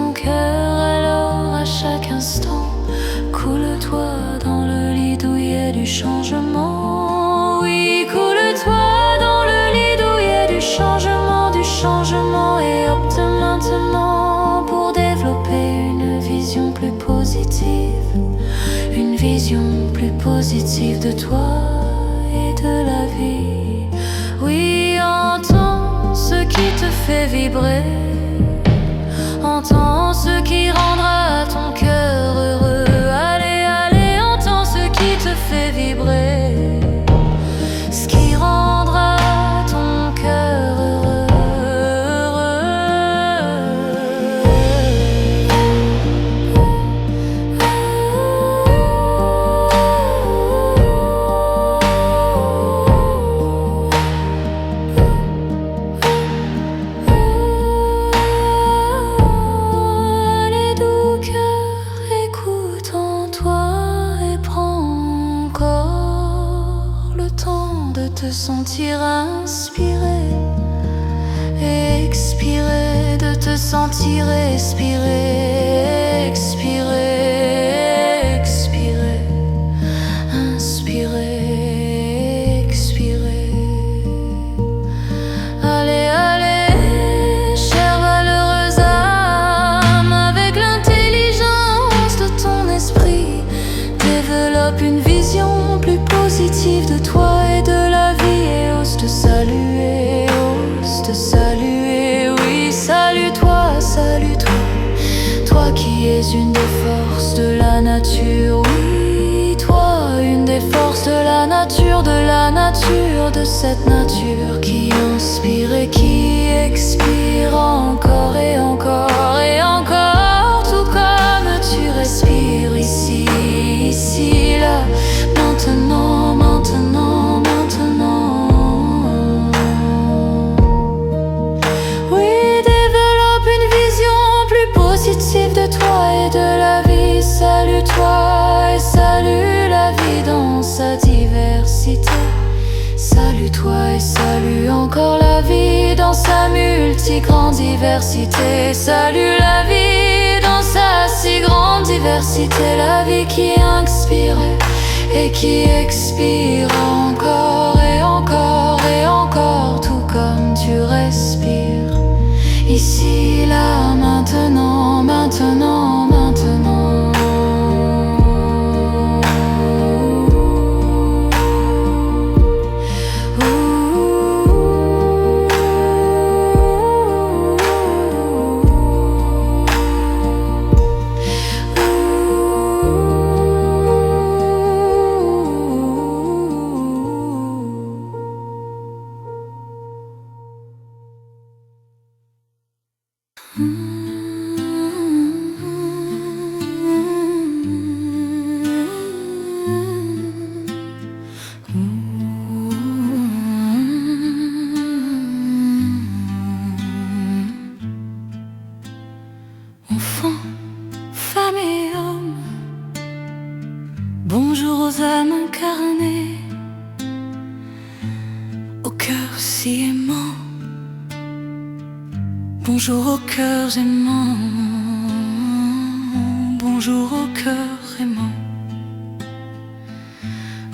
positif de toi et de la vie. Oui, entends ce qui te fait vibrer, entends ce qui rendra ton cœur heureux. Allez, allez, entends ce qui te fait vibrer, ce qui rendra ton cœur heureux. Allez, doux cœur, écoute en toi et prends encore le temps de te sentir inspiré, expirer, de te sentir expirer, expirer, expirer, inspirer, expirer. Allez, allez, chère valeureuse âme, avec l'intelligence de ton esprit, développe une vision plus positive de toi et de la vie, et ose te saluer, ose te saluer. Oui, salue-toi, salue-toi, toi qui es une des forces de la nature. Oui, toi, une des forces de la nature, de cette nature qui inspire et qui expire encore et encore et encore, tout comme tu respires ici, ici, là, maintenant, maintenant, maintenant. Oui, développe une vision plus positive de toi et de la vie. Salue-toi et salue la vie dans sa diversité. Salue-toi et salue encore la vie dans sa multi-grande diversité. Salue la vie dans sa si grande diversité. La vie qui inspire et qui expire encore et encore et encore, tout comme tu respires ici, là, maintenant, maintenant, maintenant. Enfants, femmes et hommes, bonjour aux âmes incarnées, au cœur si aimant. Bonjour aux cœurs aimants, bonjour aux cœurs aimants.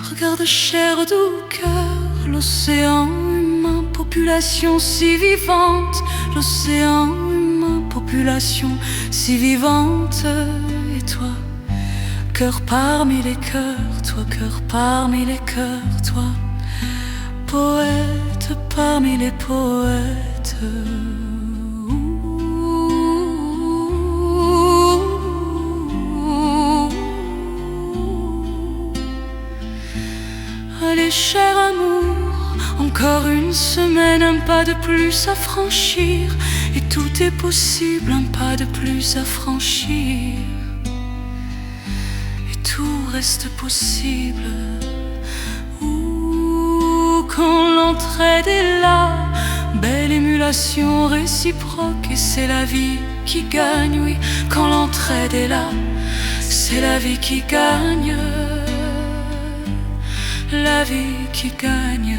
Regarde, cher doux cœur, l'océan humain, population si vivante, l'océan humain, population si vivante. Et toi, cœur parmi les cœurs, toi, cœur parmi les cœurs, toi, poète parmi les poètes. Allez, cher amour, encore une semaine, un pas de plus à franchir, et tout est possible, un pas de plus à franchir, et tout reste possible. Ouh, quand l'entraide est là, belle émulation réciproque, et c'est la vie qui gagne, oui, quand l'entraide est là, c'est la vie qui gagne. La vie qui gagne.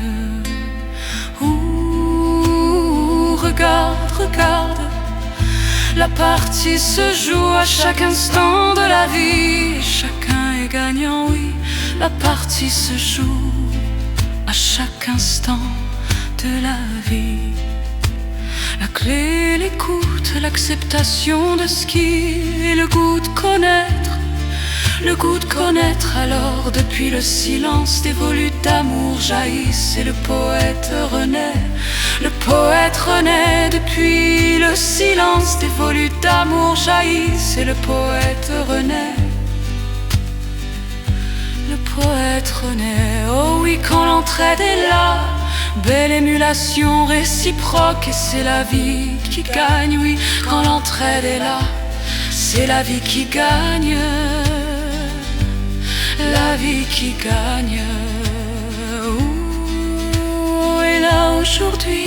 Ouh, regarde, regarde, la partie se joue à chaque instant de la vie. Chacun est gagnant, oui, la partie se joue à chaque instant de la vie. La clé, l'écoute, l'acceptation de ce qui est le goût de connaître, le goût de connaître alors. Depuis le silence des volutes d'amour jaillissent et le poète renaît. Le poète renaît depuis le silence des volutes d'amour jaillissent et le poète renaît. Le poète renaît, oh oui, quand l'entraide est là, belle émulation réciproque, et c'est la vie qui gagne, oui, quand l'entraide est là, c'est la vie qui gagne, la vie qui gagne. Ouh, et là aujourd'hui,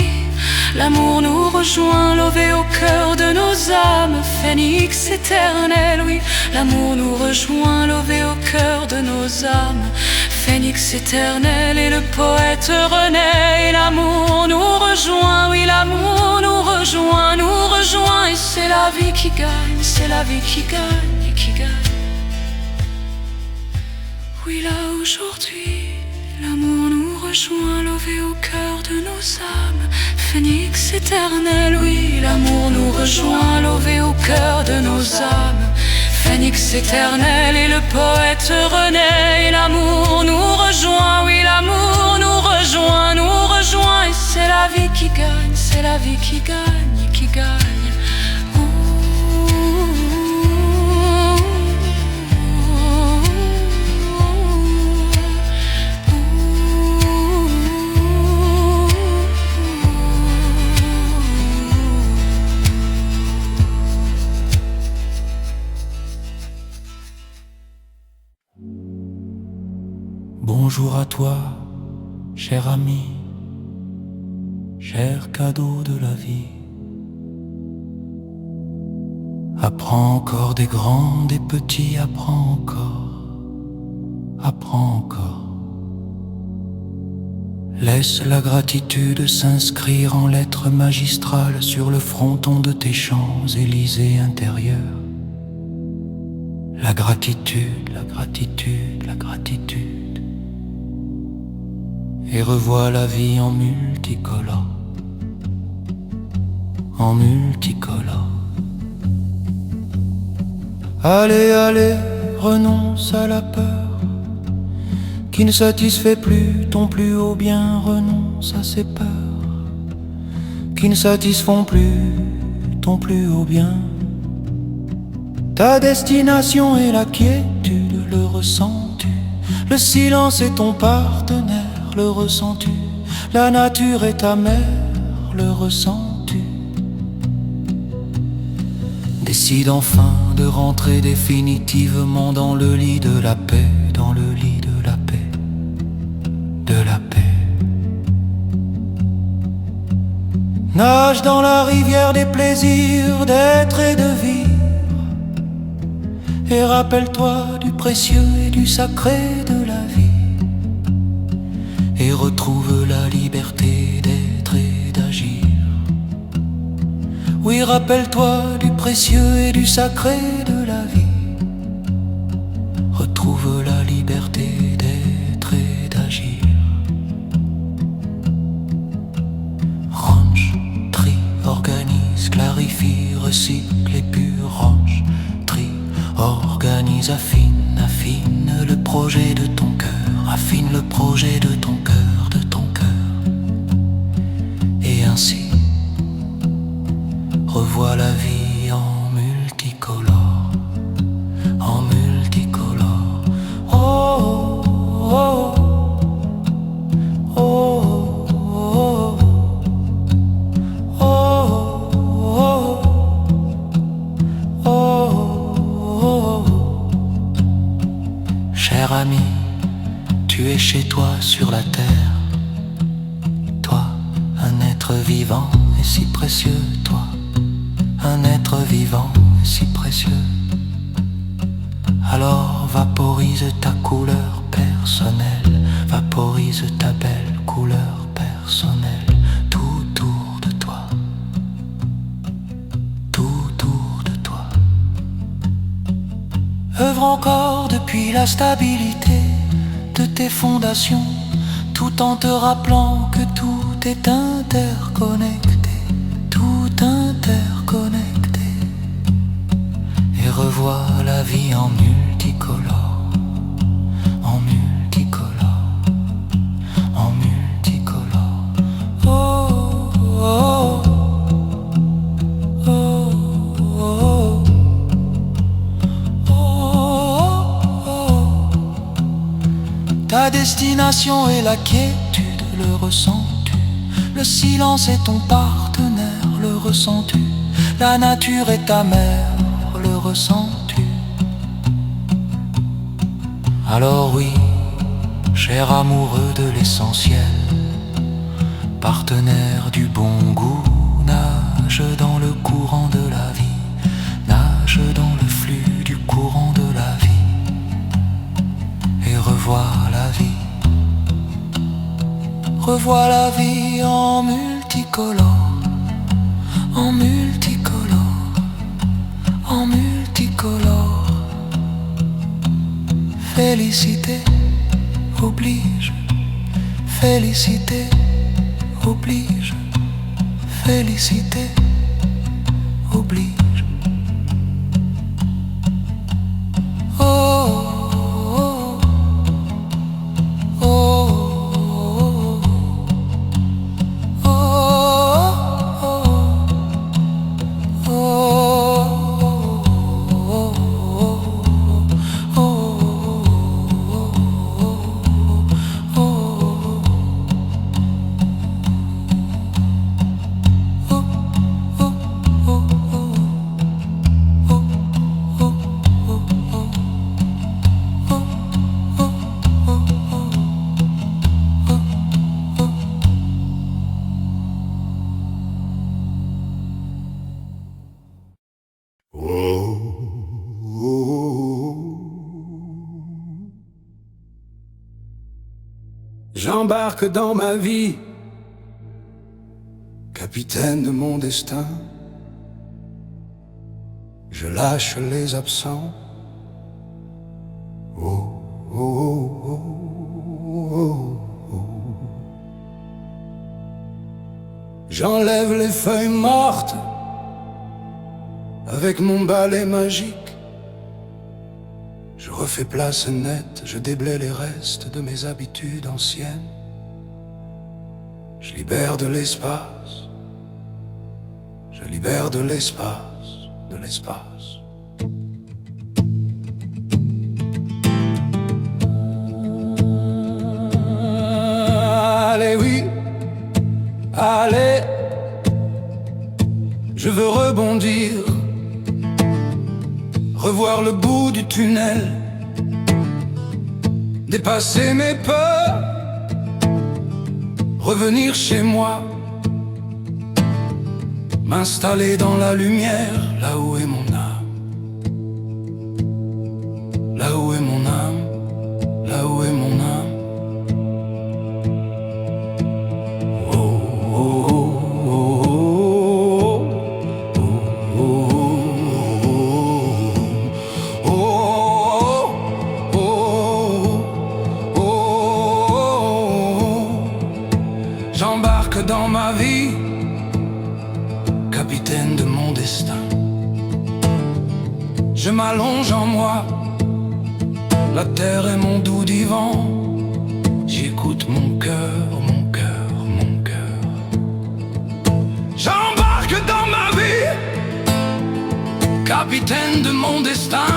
l'amour nous rejoint, lové au cœur de nos âmes, phénix éternel, oui. L'amour nous rejoint, lové au cœur de nos âmes, phénix éternel, et le poète renaît. Et l'amour nous rejoint, oui, l'amour nous rejoint, et c'est la vie qui gagne, c'est la vie qui gagne, qui gagne. Oui, là aujourd'hui, l'amour nous rejoint, lové au cœur de nos âmes, phénix éternel, oui, l'amour nous rejoint, lové au cœur de nos âmes, phénix éternel, et le poète renaît. Et l'amour nous rejoint, oui, l'amour nous rejoint, et c'est la vie qui gagne, c'est la vie qui gagne, qui gagne. Bonjour à toi, cher ami, cher cadeau de la vie. Apprends encore des grands, des petits, apprends encore, apprends encore. Laisse la gratitude s'inscrire en lettres magistrales sur le fronton de tes Champs-Élysées intérieurs. La gratitude, la gratitude, la gratitude. Et revois la vie en multicolore, en multicolore. Allez, allez, renonce à la peur qui ne satisfait plus ton plus haut bien. Renonce à ces peurs qui ne satisfont plus ton plus haut bien. Ta destination est la quiétude, le ressens-tu? Le silence est ton partenaire, le ressens-tu? La nature est ta mère, le ressens-tu? Décide enfin de rentrer définitivement dans le lit de la paix, dans le lit de la paix, de la paix. Nage dans la rivière des plaisirs d'être et de vivre, et rappelle-toi du précieux et du sacré de la vie. Et retrouve la liberté d'être et d'agir. Oui, rappelle-toi du précieux et du sacré de la vie. Retrouve la liberté d'être et d'agir. Range, trie, organise, clarifie, recycle, épure. Range, trie, organise, affine, affine le projet de ton cœur. Affine le projet de ton cœur, de ton cœur. Et ainsi, revois la vie en multicolore, en multicolore. Oh, oh, oh, oh, oh, oh, oh, oh. Cher ami, tu es chez toi sur la terre. Toi, un être vivant et si précieux. Toi, un être vivant et si précieux. Alors vaporise ta couleur personnelle, vaporise ta belle couleur personnelle. Tout autour de toi, tout autour de toi. Œuvre encore depuis la stabilité de tes fondations, tout en te rappelant que tout est interconnecté, tout interconnecté. Et revois la vie en multicolore. Ta destination est la quiétude, le ressens-tu? Le silence est ton partenaire, le ressens-tu? La nature est ta mère, le ressens-tu? Alors oui, cher amoureux de l'essentiel, partenaire du bon goût, nage dans le courant de la vie, nage dans le flux du courant de la vie, et revois la vie. Revois la vie en multicolore, en multicolore, en multicolore. Félicité oblige, félicité oblige, félicité oblige. J'embarque dans ma vie, capitaine de mon destin. Je lâche les absents. Oh, oh, oh, oh, oh, oh. J'enlève les feuilles mortes avec mon balai magique. Je refais place nette, je déblaye les restes de mes habitudes anciennes. Je libère de l'espace, je libère de l'espace, de l'espace. Allez oui, allez, je veux rebondir, revoir le bout du tunnel, dépasser mes peurs, revenir chez moi, m'installer dans la lumière, là où est mon âme, là où est mon âme, là où est mon âme. J'embarque dans ma vie, capitaine de mon destin. Je m'allonge en moi, la terre est mon doux divan. J'écoute mon cœur, mon cœur, mon cœur. J'embarque dans ma vie, capitaine de mon destin.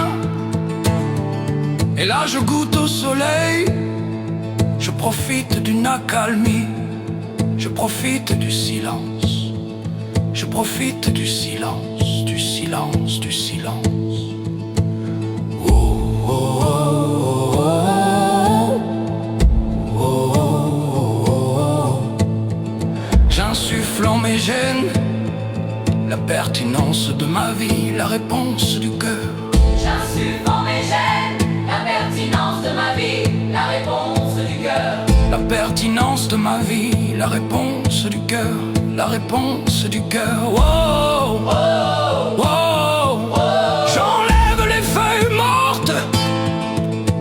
Et là je goûte au soleil, je profite d'une accalmie. Je profite du silence, je profite du silence, du silence, du silence. Oh, oh, oh, oh, oh, oh. J'insuffle en mes gènes la pertinence de ma vie, la réponse du cœur. J'insuffle en mes gènes la pertinence de ma vie, la réponse du cœur. La pertinence de ma vie, la réponse du cœur, la réponse du cœur. Wow, wow, wow. J'enlève les feuilles mortes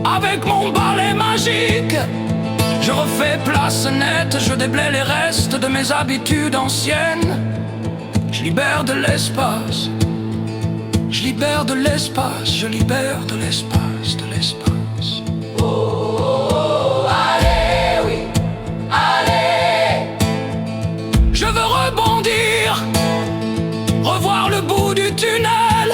avec mon balai magique. Je refais place nette, je déblaye les restes de mes habitudes anciennes. Je libère de l'espace, je libère de l'espace, je libère de l'espace, de l'espace. Revoir le bout du tunnel,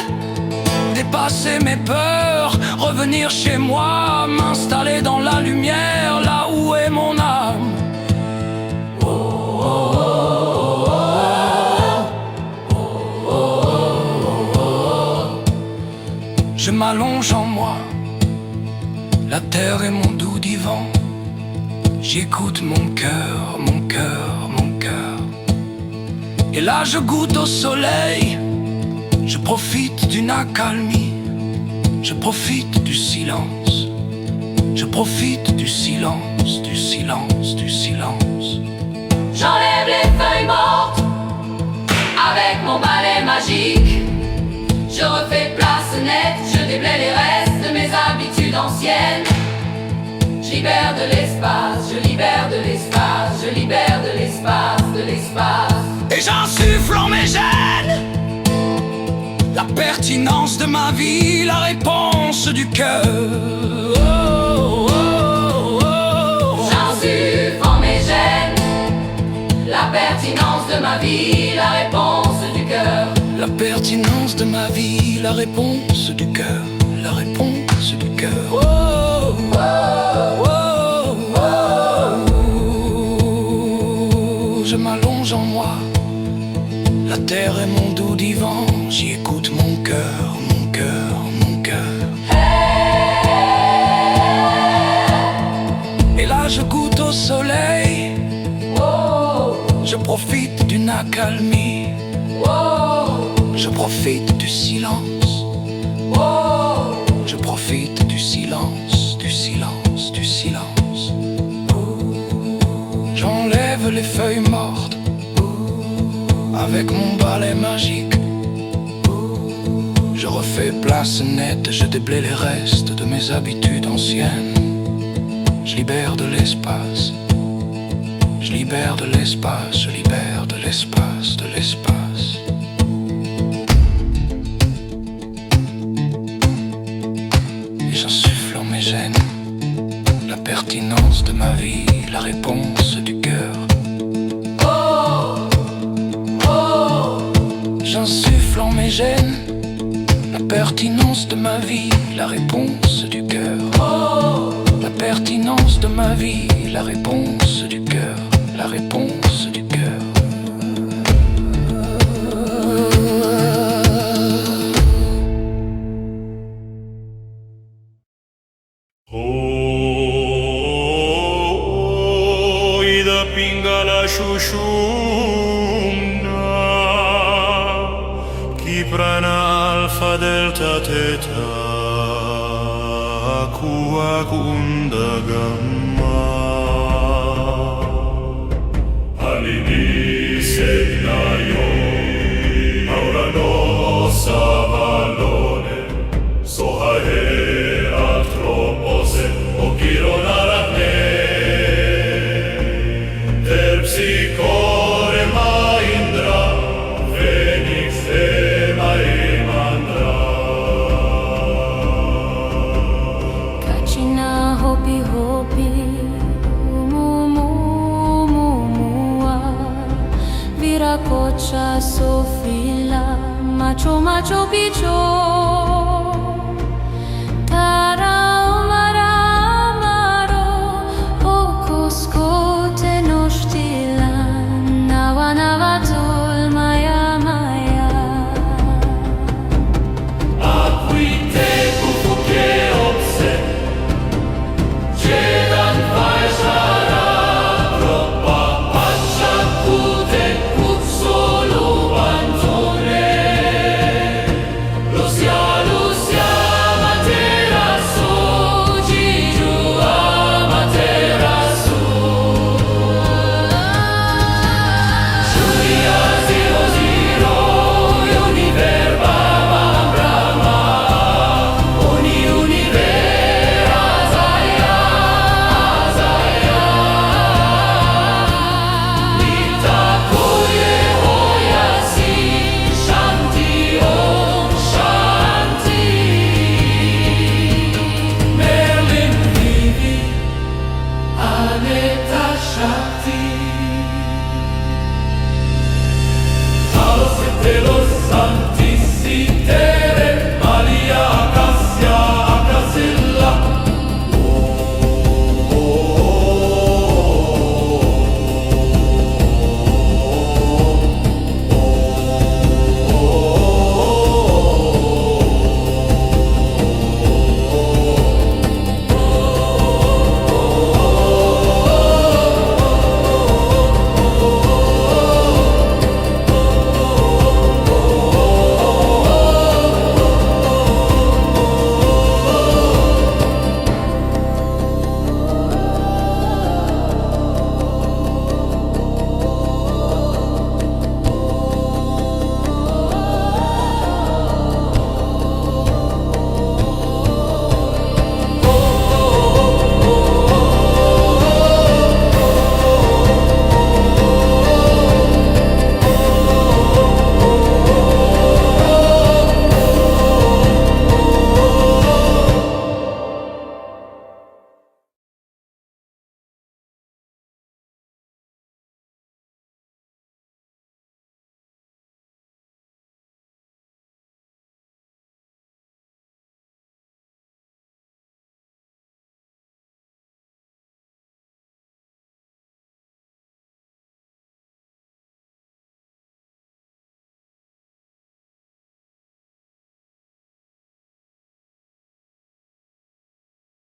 dépasser mes peurs, revenir chez moi, m'installer dans la lumière, là où est mon âme. Je m'allonge en moi, la terre est mon doux divan. J'écoute mon cœur, mon cœur, mon cœur. Et là je goûte au soleil, je profite d'une accalmie. Je profite du silence, je profite du silence, du silence, du silence. J'enlève les feuilles mortes avec mon balai magique. Je refais place nette, je déblaye les restes de mes habitudes anciennes. Je libère de l'espace, je libère de l'espace, je libère de l'espace, de l'espace. Et j'insuffle en mes gènes la pertinence de ma vie, la réponse du cœur. J'insuffle en mes gènes la pertinence de ma vie, la réponse du cœur. La pertinence de ma vie, la réponse du cœur, la réponse du cœur. Je m'allonge en moi, la terre est mon doux divan. J'y écoute mon cœur, mon cœur, mon cœur. Et là je goûte au soleil, je profite d'une accalmie. Je profite du silence, je profite du silence, du silence, du silence. J'enlève les feuilles mortes avec mon balai magique. Je refais place nette, je déblaye les restes de mes habitudes anciennes. Je libère de l'espace, je libère de l'espace, je libère de l'espace, de l'espace. J'insuffle en mes gènes la pertinence de ma vie, la réponse du cœur. J'insuffle en mes gènes la pertinence de ma vie, la réponse du cœur. La pertinence de ma vie, la réponse du cœur, la réponse du cœur. Ida pingala shushumna Kiprana alfa delta theta Aqua kunda gamma Alini segnaio Aura no savalone Sohae atropose Okironara Terpsicore Maindra Phoenix Ema Emandra Kachina hopi hopi Mumua Viracocha Sofila Macho macho picho